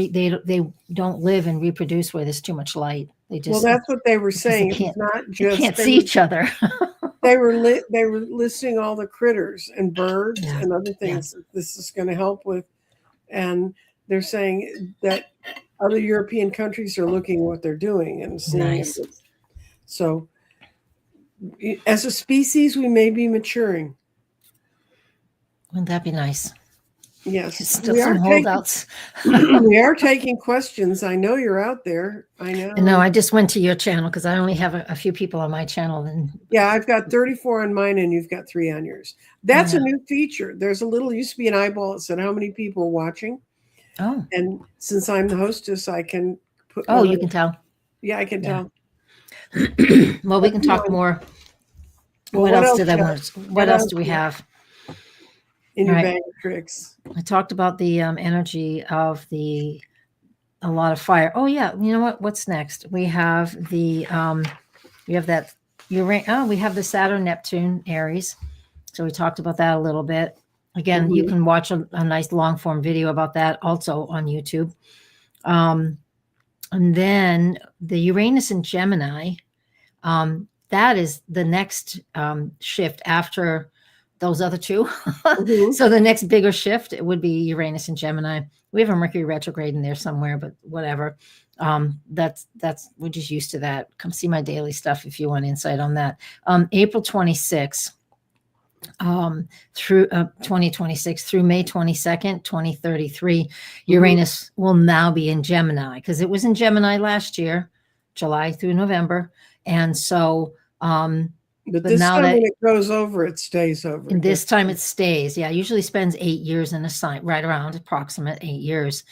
live and reproduce where there's too much light. They just, well, that's what they were saying. It's not just they can't see each other. They were listing all the critters and birds and other things that this is going to help with, and they're saying that other European countries are looking at what they're doing and seeing. Nice. So, as a species, we may be maturing. Wouldn't that be nice? Yes, Still some holdouts. we are taking questions. I know you're out there. I know. No, I just went to your channel because I only have a few people on my channel. And Yeah, I've got 34 on mine, and you've got 3 on yours. That's a yeah. new feature. There's a little, used to be an eyeball that said how many people are watching. Oh, And since I'm the hostess, I can put my oh, you little, can tell. yeah, I can Yeah. tell. Well, we But can come talk on. more. Well, What what else else did I you want? What what else else do we have? in All your right. bag of tricks? I talked about the energy of a lot of fire. Oh yeah, you know what? What's next? We have we have that we have the Saturn, Neptune, Aries. So we talked about that a little bit. Again, you Mhm. can watch a nice long form video about that also on YouTube. And then the Uranus and Gemini, that is the next shift after those other two. Mhm. So the next bigger shift, it would be Uranus and Gemini. We have a Mercury retrograde in there somewhere, but whatever. That's we're just used to that. Come see my daily stuff if you want insight on that. April 26th through 2026 through May 22nd, 2033, Uranus will now be in Gemini because it was in Gemini last year, July through November. And so, But but this now time that when it goes over, it stays over. in this time it stays, yeah, usually spends 8 years in a sign, right around approximate 8 years.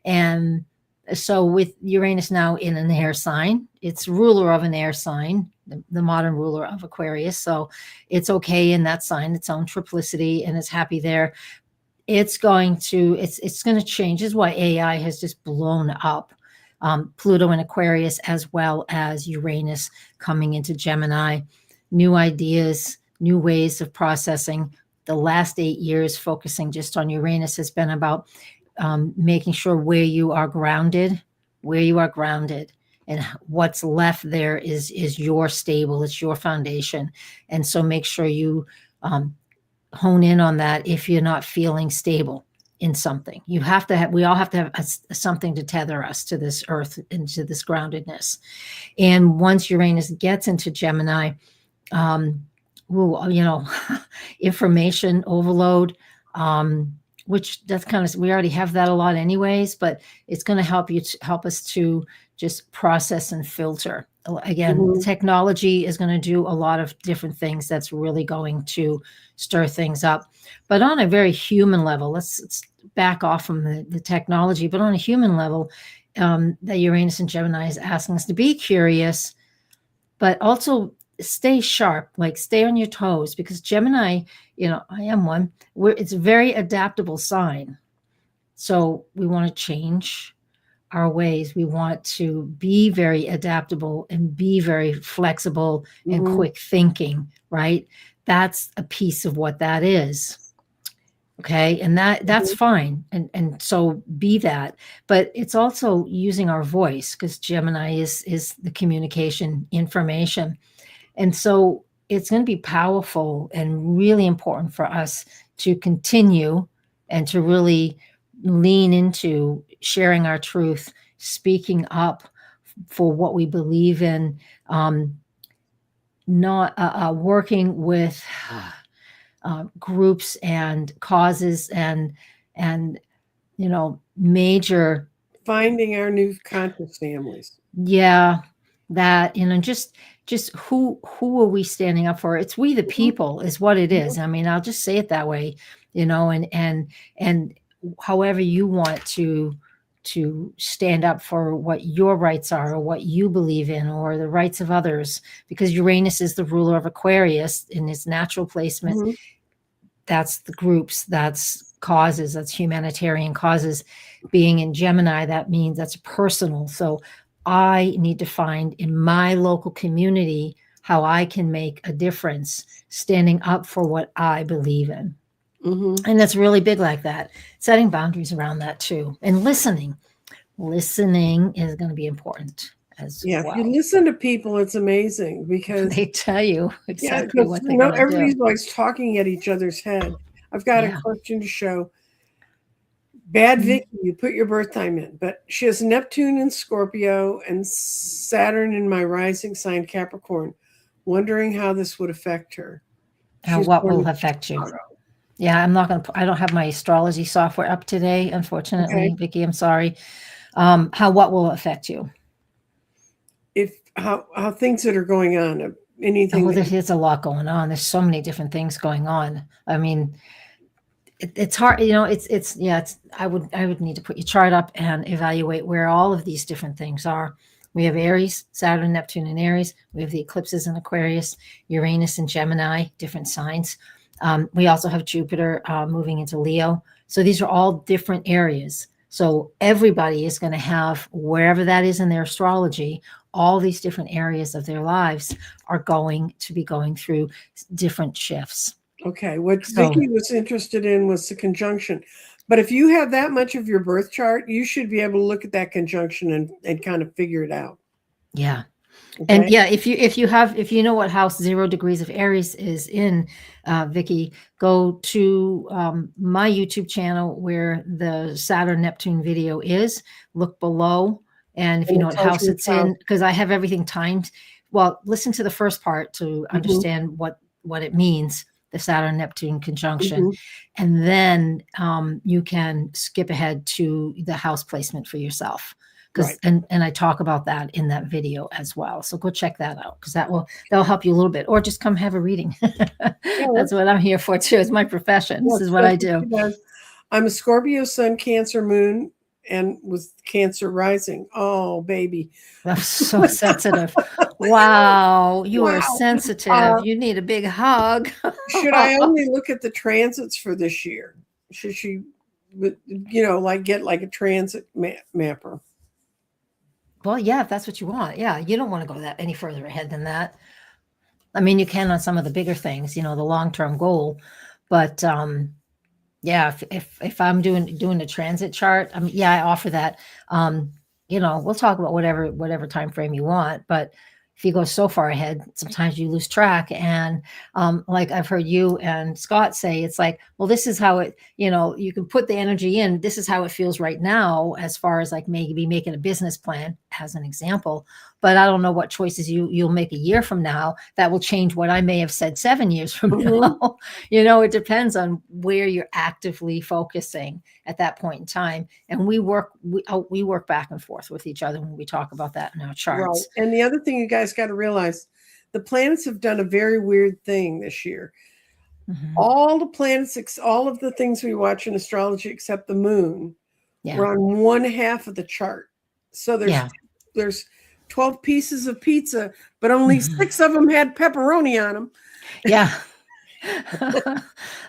And so with Uranus now in an air sign, it's ruler of an air sign, the modern ruler of Aquarius. So it's okay in that sign, its own triplicity, and it's happy there. It's going to change. This is why AI has just blown up. Pluto in Aquarius as well as Uranus coming into Gemini, new ideas, new ways of processing. The last 8 years focusing just on Uranus has been about making sure where you are grounded, and what's left there is your stable, it's your foundation. And so make sure you hone in on that. If you're not feeling stable in something, you have to have, we all have to have something to tether us to this earth, into this groundedness. And once Uranus gets into Gemini, information overload, which that's kind of, we already have that a lot anyways, but it's going to help us to just process and filter. Again, Mhm. technology is going to do a lot of different things that's really going to stir things up. But on a very human level, let's back off from the technology, but on a human level, that Uranus and Gemini is asking us to be curious, but also stay sharp, like stay on your toes, because Gemini, I am one, it's a very adaptable sign. So we want to change our ways. We want to be very adaptable and be very flexible and Mhm. quick thinking, right? That's a piece of what that is. Okay. And that's Mhm. fine. And so be that. But it's also using our voice, because Gemini is the communication information. And so it's going to be powerful and really important for us to continue and to really lean into sharing our truth, speaking up for what we believe in, not working with groups and causes and major. Finding our new conscious families. Yeah, that, just who are we standing up for? It's we the Mhm. people is what it Mhm. is. I mean, I'll just say it that way, and however you want to stand up for what your rights are, or what you believe in, or the rights of others, because Uranus is the ruler of Aquarius in its natural placement. Mhm. That's the groups, that's causes, that's humanitarian causes. Being in Gemini, that means that's personal. So I need to find in my local community how I can make a difference, standing up for what I believe in. Mhm. And that's really big, like that, setting boundaries around that too. And listening is going to be important as Yeah, if you well. listen to people, it's amazing because, They tell you yeah, exactly because what they're going to do. everybody's always talking at each other's head. I've got a Yeah. question to show. Bad Mhm. Vicky, you put your birth time in, but she has Neptune in Scorpio and Saturn in my rising sign Capricorn. Wondering how this would affect her. She's What born will in affect you? Chicago. Yeah, I'm not gonna. I don't have my astrology software up today, Okay. unfortunately, Vicky. I'm sorry. What will affect you? If how things that are going on, anything Oh, that there's a lot going on. There's so many different things going on. I mean, it's hard, you know. It's yeah. It's I would need to put your chart up and evaluate where all of these different things are. We have Aries, Saturn, Neptune, and Aries. We have the eclipses in Aquarius, Uranus and Gemini, different signs. We also have Jupiter moving into Leo. So these are all different areas. So everybody is going to have, wherever that is in their astrology, all these different areas of their lives are going to be going through different shifts. okay, what So Vicky was interested in was the conjunction. But if you have that much of your birth chart, you should be able to look at that conjunction and kind of figure it out. yeah. And Okay. yeah, if you know what house 0 degrees of Aries is in, Vicky, go to my YouTube channel where the Saturn Neptune video is. Look below, and if you And know it what tells house you which it's house. in, because I have everything timed. Well, listen to the first part to Hmm. understand what it means, the Saturn Neptune conjunction, Hmm. and then you can skip ahead to the house placement for yourself, because Right. and I talk about that in that video as well. So go check that out, because that'll help you a little bit, or just come have a reading. Yeah, That's what I'm here for too. It's my profession. This is what that's I what do. she does. I'm a Scorpio Sun, Cancer Moon, and with Cancer rising. Oh, baby. I'm so sensitive. Wow, you are Wow. sensitive. Uh, You need a big hug. should I only look at the transits for this year? Should she, like get like a transit mapper? Well, yeah, if that's what you want. Yeah, you don't want to go that any further ahead than that. I mean, you can on some of the bigger things, the long-term goal, but yeah, if I'm doing the transit chart, I mean, yeah, I offer that. We'll talk about whatever time frame you want, but if you go so far ahead, sometimes you lose track. And like I've heard you and Scott say, it's like, well, this is how you can put the energy in. This is how it feels right now, as far as like maybe making a business plan, as an example. But I don't know what choices you'll make a year from now that will change what I may have said 7 years from Hmm. now. It depends on where you're actively focusing at that point in time. And we work back and forth with each other when we talk about that in our Right. charts. And the other thing you guys got to realize, the planets have done a very weird thing this year. Hmm. All the planets, all of the things we watch in astrology except the moon, Yeah. were on one half of the chart. So Yeah. there's 12 pieces of pizza, but only Mhm. 6 of them had pepperoni on them. Yeah.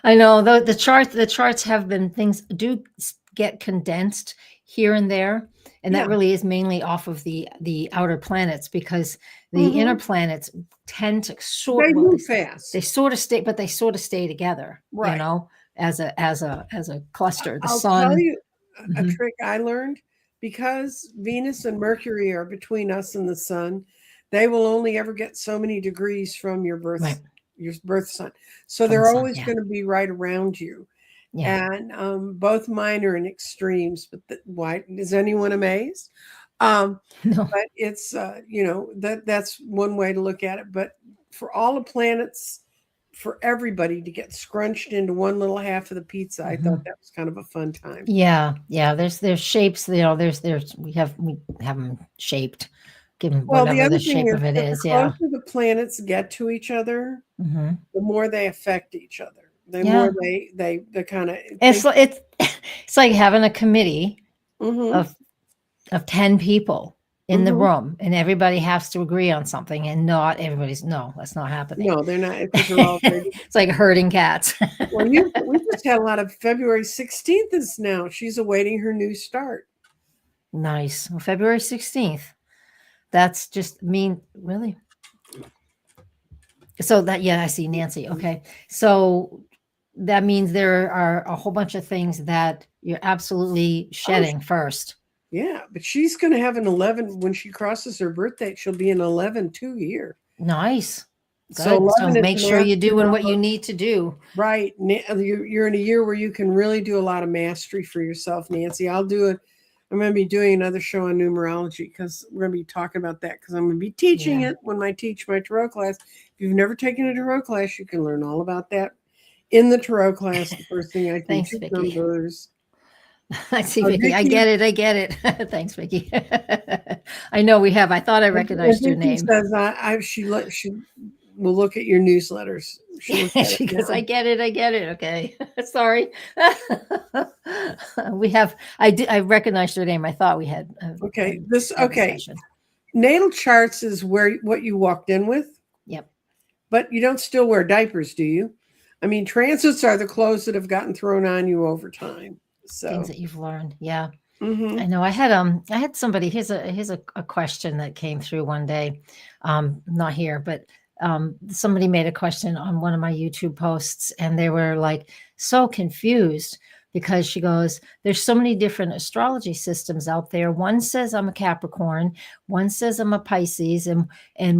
I know the charts have been, things do get condensed here and there, and Yeah. that really is mainly off of the outer planets, because the inner Hmm. planets tend to They well, move they fast. sort of stay, but they sort of stay together, Right. as a cluster. The I'll tell sun. you a Mhm. trick I learned, because Venus and Mercury are between us and the sun. They will only ever get so many degrees from Right, your birth sun. So from the they're sun. always Yeah, going to be right around you. yeah. And both mine are in extremes. But why is anyone amazed? No. But it's that's one way to look at it. But for all the planets, for everybody to get scrunched into one little half of the pizza, I thought Mhm. that was kind of a fun time. Yeah, yeah. There's shapes. There's we have them shaped, given Well, the whatever other the thing shape is of it that the is. Yeah. closer the planets get to each other, Hmm. the more they affect each other. The more Yeah. they kind of It's think. it's it's like having a committee Mm-hmm. of 10 people in the Mm-hmm. room, and everybody has to agree on something, and not everybody's, no, that's not happening. No, they're not, because they're all very. It's like herding cats. Well, we just had a lot of February 16th is now. She's awaiting her new start. Nice. Well, February 16th. That's just mean, really. So that, yeah, I see Nancy. Okay. So that means there are a whole bunch of things that you're absolutely Oh, shedding first. yeah, but she's going to have an 11 when she crosses her birthday. She'll be an 11 2 year. Nice. So Good. So 11 is make the sure you're master doing what you number. need to do. Right. You're in a year where you can really do a lot of mastery for yourself, Nancy. I'll do it. I'm going to be doing another show on numerology, because we're going to be talking about that, because I'm going to be teaching Yeah. it when I teach my tarot class. If you've never taken a tarot class, you can learn all about that in the tarot class, the first thing I teach Thanks, is Vicky. numbers. I see, Vicky. I Vicky, get it. I get it. Thanks, Vicky. I know we have. I thought I and recognized your Vicky name. says she will look at your newsletters. She'll look at it She goes, now. I get it. I get it. Okay. Sorry. We have, I recognized your name. I thought we had Okay, had a session. natal charts is what you walked in with, Yep. but you don't still wear diapers, do you? I mean, transits are the clothes that have gotten thrown on you over time. Things So, that you've learned. Yeah. mhm. I know I had somebody, here's a question that came through one day. Not here, but somebody made a question on one of my YouTube posts and they were like so confused because she goes, there's so many different astrology systems out there. One says I'm a Capricorn, one says I'm a Pisces, and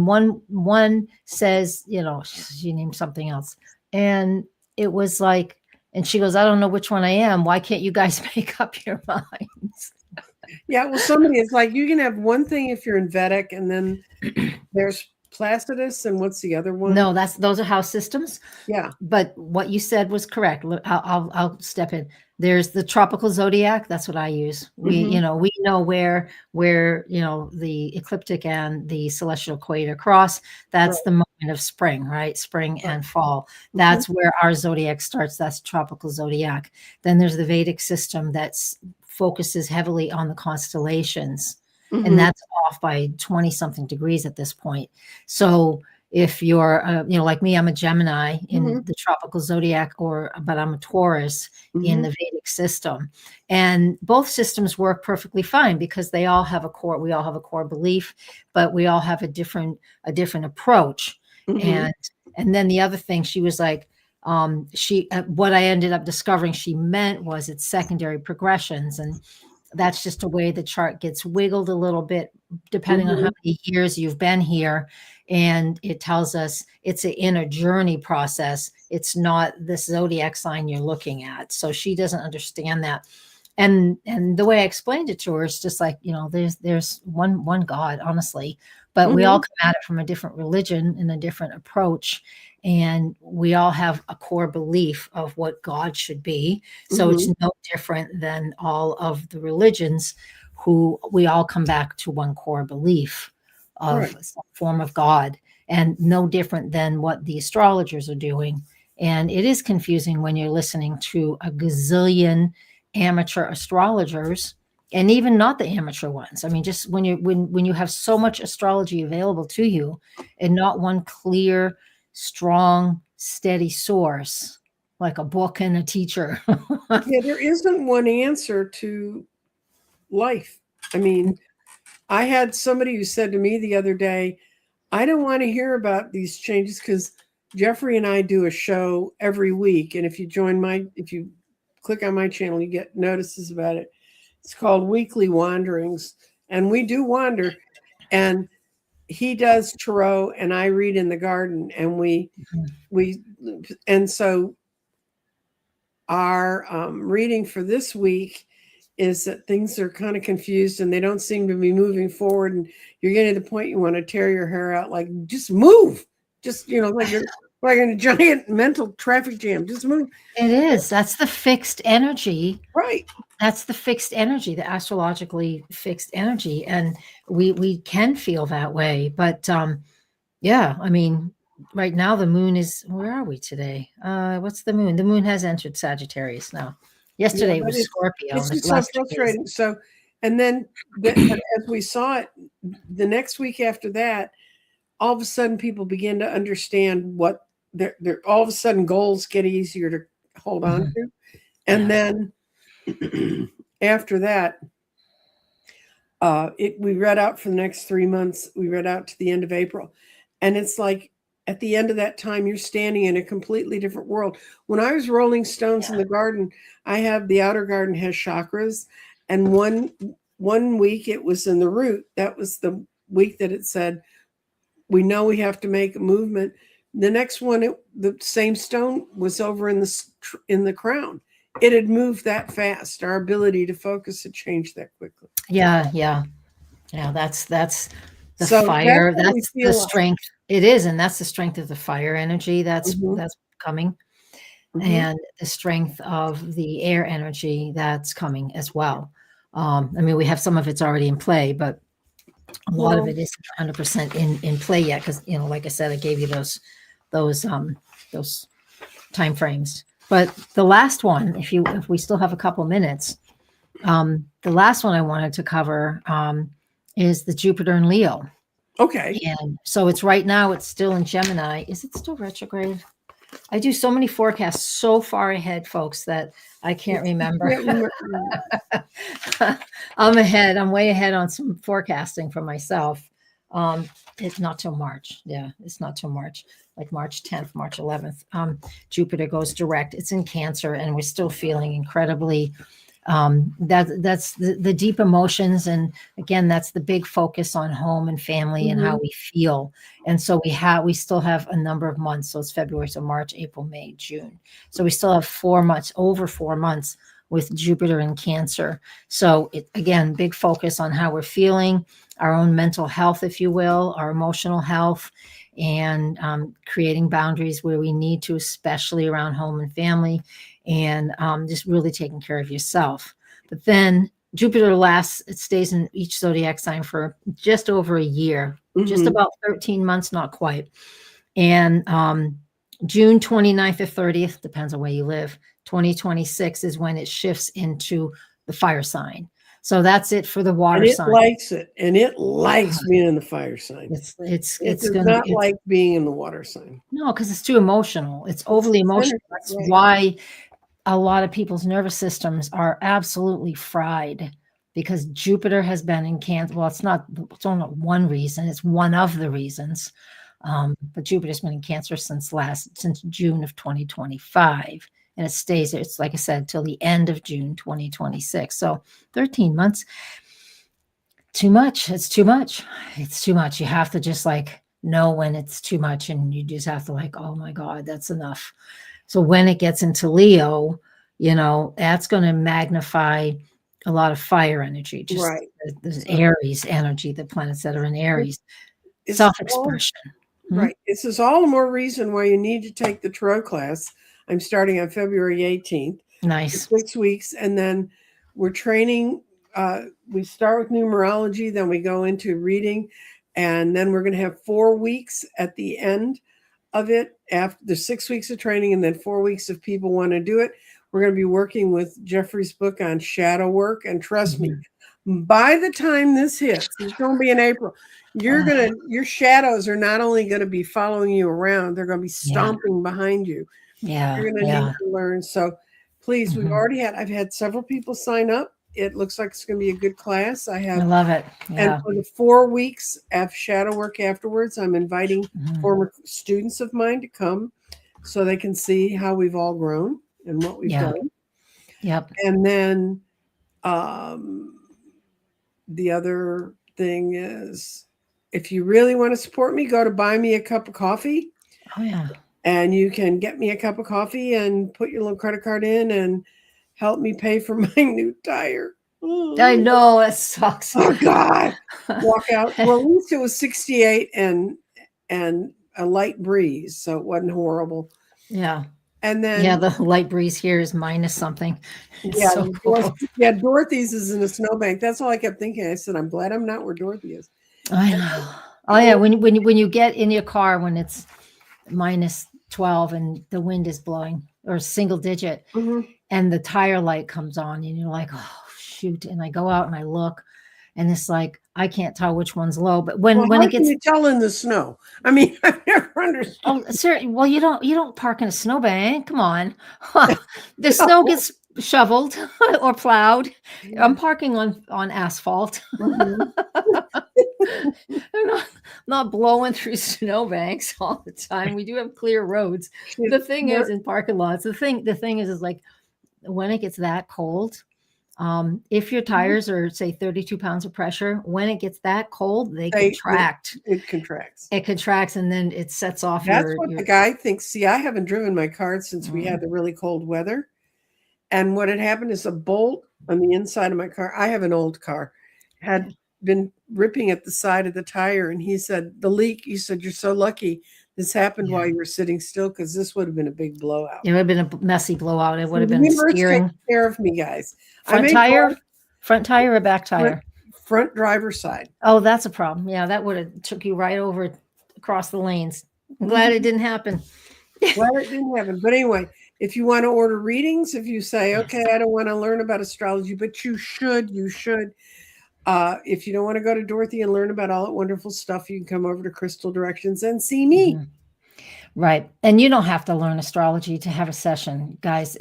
one says, you know, she named something else. And it was like, and she goes, I don't know which one I am. Why can't you guys make up your minds? Yeah, well, somebody is like, you can have one thing if you're in Vedic, and then there's Placidus, and what's the other one? No, those are house systems. Yeah. But what you said was correct. Look, I'll step in. There's the tropical zodiac. That's what I use. Mhm. We know where the ecliptic and the celestial equator cross. Right. That's the moment of spring, right? Spring Right. and fall. Mhm. That's where our zodiac starts. That's tropical zodiac. Then there's the Vedic system that focuses heavily on the constellations, and Mhm. that's off by 20 something degrees at this point. So if you're, like me, I'm a Gemini in Mhm. the tropical zodiac, but I'm a Taurus in Mhm. the Vedic system. And both systems work perfectly fine because we all have a core belief, but we all have a different approach. Mhm. And then the other thing, she was like, what I ended up discovering she meant was it's secondary progressions. And that's just a way the chart gets wiggled a little bit depending on how Mhm. many years you've been here, and it tells us it's an inner journey process. It's not this zodiac sign you're looking at. So she doesn't understand that. And the way I explained it to her is just like, there's one God, honestly, but we all Mhm. come at it from a different religion and a different approach, and we all have a core belief of what God should be. So it's Mhm. no different than all of the religions, who we all come back to one core belief of Right. some form of God, and no different than what the astrologers are doing. And it is confusing when you're listening to a gazillion amateur astrologers, and even not the amateur ones. I mean, just when you have so much astrology available to you and not one clear, strong, steady source like a book and a teacher. Yeah, there isn't one answer to life. I mean, I had somebody who said to me the other day, I don't want to hear about these changes because Jeffrey and I do a show every week. And if you click on my channel, you get notices about it. It's called Weekly Wanderings. And we do wander. And he does tarot and I read in the garden. And and so our reading for this week is that things are kind of confused and they don't seem to be moving forward. And you're getting to the point you want to tear your hair out, like, just move. Just, like you're like in a giant mental traffic jam. Just move. It is. That's the fixed energy. Right. That's the fixed energy, the astrologically fixed energy. And we can feel that way. But yeah, I mean, right now the moon is, where are we today? What's the moon? The moon has entered Sagittarius now. Yeah, Yesterday it but was Scorpio, it's and the just so last 2 days. frustrating. So, and then but as we saw it, the next week after that, all of a sudden people begin to understand what they're all of a sudden goals get easier to hold on Mhm. to. And Yeah. then after that, we read out for the next 3 months. We read out to the end of April. And it's like at the end of that time, you're standing in a completely different world. When I was rolling stones in Yeah. the garden, the outer garden has chakras. And one week it was in the root. That was the week that it said, we know we have to make a movement. The next one, the same stone was over in the crown. It had moved that fast. Our ability to focus had changed that quickly. Yeah. Yeah. Yeah. That's the So that's fire. what we That's the feel like. strength. It is. And that's the strength of the fire energy that's Mhm. coming. and the strength of the air energy that's coming as well. I mean, we have some of it's already in play, but a lot of Well, it isn't 100% in play yet because, like I said, I gave you those those time frames. But the last one, if we still have a couple minutes, the last one I wanted to cover is the Jupiter in Leo. okay. And so it's right now, it's still in Gemini. Is it still retrograde? I do so many forecasts so far ahead, folks, that I can't remember. I'm ahead. I'm way ahead on some forecasting for myself. It's not till March. Yeah, it's not till March, like March 10th, March 11th. Jupiter goes direct. It's in Cancer, and we're still feeling incredibly that's the deep emotions, and again, that's the big focus on home and family and how we feel. And so we still have a number of months. So it's February, so March, April, May, June. So we still have 4 months, over 4 months with Jupiter in Cancer. So again, big focus on how we're feeling, our own mental health, if you will, our emotional health, and creating boundaries where we need to, especially around home and family, and just really taking care of yourself. But then Jupiter it stays in each zodiac sign for just over a year, just about 13 months, not quite. And June 29th or 30th, depends on where you live, 2026 is when it shifts into the fire sign. So that's it for the water And it sign. likes it, and it likes being in the fire sign. It does not like being in the water sign. No, because it's too emotional. It's overly emotional. That's why a lot of people's nervous systems are absolutely fried, because Jupiter has been in Cancer. Well, it's only one reason. It's one of the reasons. But Jupiter's been in Cancer since June of 2025. And it stays there. It's like I said, till the end of June 2026. So 13 months. Too much. It's too much. It's too much. You have to just know when it's too much, and you just have to oh my God, that's enough. So when it gets into Leo, that's going to magnify a lot of fire energy, just the Aries energy, the planets that are in Aries, self-expression. Right. This is all the more reason why you need to take the tarot class. I'm starting on February 18th. Nice. 6 weeks. And then we're training. We start with numerology, then we go into reading. And then we're going to have 4 weeks at the end of it, after the 6 weeks of training, and then 4 weeks if people want to do it. We're going to be working with Jeffrey's book on shadow work. And trust me, by the time this hits, it's going to be in April, your shadows are not only going to be following you around, they're going to be stomping behind you. Yeah. You're going to need to learn. So please, I've had several people sign up. It looks like it's going to be a good class. I love it. Yeah. And for the 4 weeks of shadow work afterwards, I'm inviting former students of mine to come so they can see how we've all grown and what we've done. Yep. And then the other thing is, if you really want to support me, go to Buy Me a Cup of Coffee. Oh, yeah. And you can get me a cup of coffee and put your little credit card in and help me pay for my new tire. I know, it sucks. Oh God. Walk out. Well, at least it was 68 and a light breeze, so it wasn't horrible. Yeah. And then the light breeze here is minus something. Yeah, so cool. Dorothy's is in a snowbank. That's all I kept thinking. I said, I'm glad I'm not where Dorothy is. I know. Oh yeah, when you get in your car when it's minus 12 and the wind is blowing, or single digit, and the tire light comes on, and you're like, oh shoot. And I go out and I look, and it's like I can't tell which one's low. But when it gets, can you tell in the snow? I mean, I've never understood. Oh, sir. Well, you don't park in a snowbank. Come on, the snow gets shoveled or plowed. I'm parking on asphalt. They're not blowing through snowbanks all the time. We do have clear roads. The thing is, in parking lots, the thing is like when it gets that cold, if your tires are, say, 32 pounds of pressure, when it gets that cold, they contract. It contracts. It contracts, and then it sets off. That's what the guy thinks. See, I haven't driven my car since we had the really cold weather. And what had happened is a bolt on the inside of my car, I have an old car, had been ripping at the side of the tire. And he said, the leak, he said, you're so lucky this happened while Yeah. you were sitting still, because this would have been a big blowout. It would have been a messy blowout. It would So have the been universe takes steering. care of me, guys. I Front may tire, drive front tire or back front, tire? front driver's side. Oh, that's a problem. Yeah, that would have took you right over across the lanes. I'm glad it didn't happen. Well, it didn't happen. But anyway, if you want to order readings, if you say, Yes. okay, I don't want to learn about astrology, but you should. If you don't want to go to Dorothy and learn about all that wonderful stuff, you can come over to Crystal Directions and see me. Mhm. Right. And you don't have to learn astrology to have a session, guys.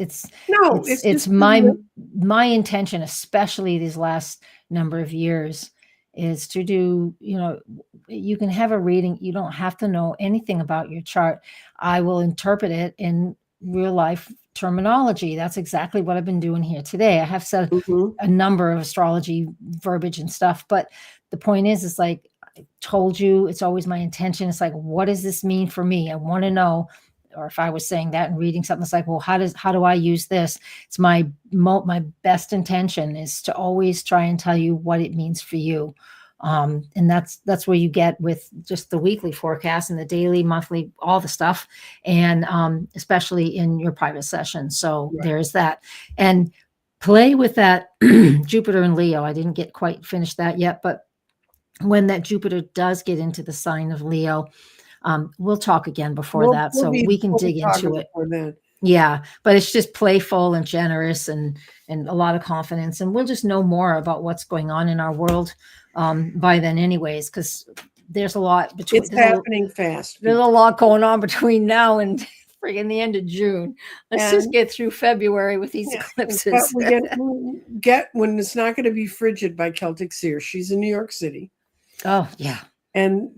No, It's just my intention, especially these last number of years, is to do, you can have a reading. You don't have to know anything about your chart. I will interpret it in real life terminology. That's exactly what I've been doing here today. I have said Mhm. a number of astrology verbiage and stuff, but the point is like I told you, it's always my intention. It's like, what does this mean for me? I want to know. Or if I was saying that and reading something, it's like, well, how do I use this? It's my best intention is to always try and tell you what it means for you. And that's where you get with just the weekly forecast and the daily, monthly, all the stuff, and especially in your private session. So Right. there's that. And play with that Jupiter and Leo. I didn't get quite finished that yet, but when that Jupiter does get into the sign of Leo, we'll talk again before that, so we can dig into it. Then. Yeah, but it's just playful and generous and a lot of confidence, and we'll just know more about what's going on in our world by then, anyways, because there's a lot between. It's happening fast. There's a lot going on between now and friggin' the end of June. Let's just get through February with these eclipses. We get when it's not going to be frigid by Celtic Seer. She's in New York City. Oh yeah. And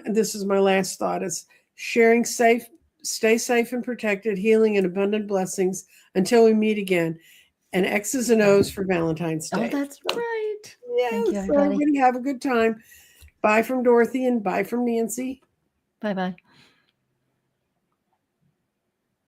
this is my last thought, is sharing safe, stay safe and protected, healing and abundant blessings until we meet again. And X's and O's for Valentine's Day. Oh, that's right. Yes, Thank you, everybody have a good time. Bye from Dorothy and bye from Nancy. Bye-bye.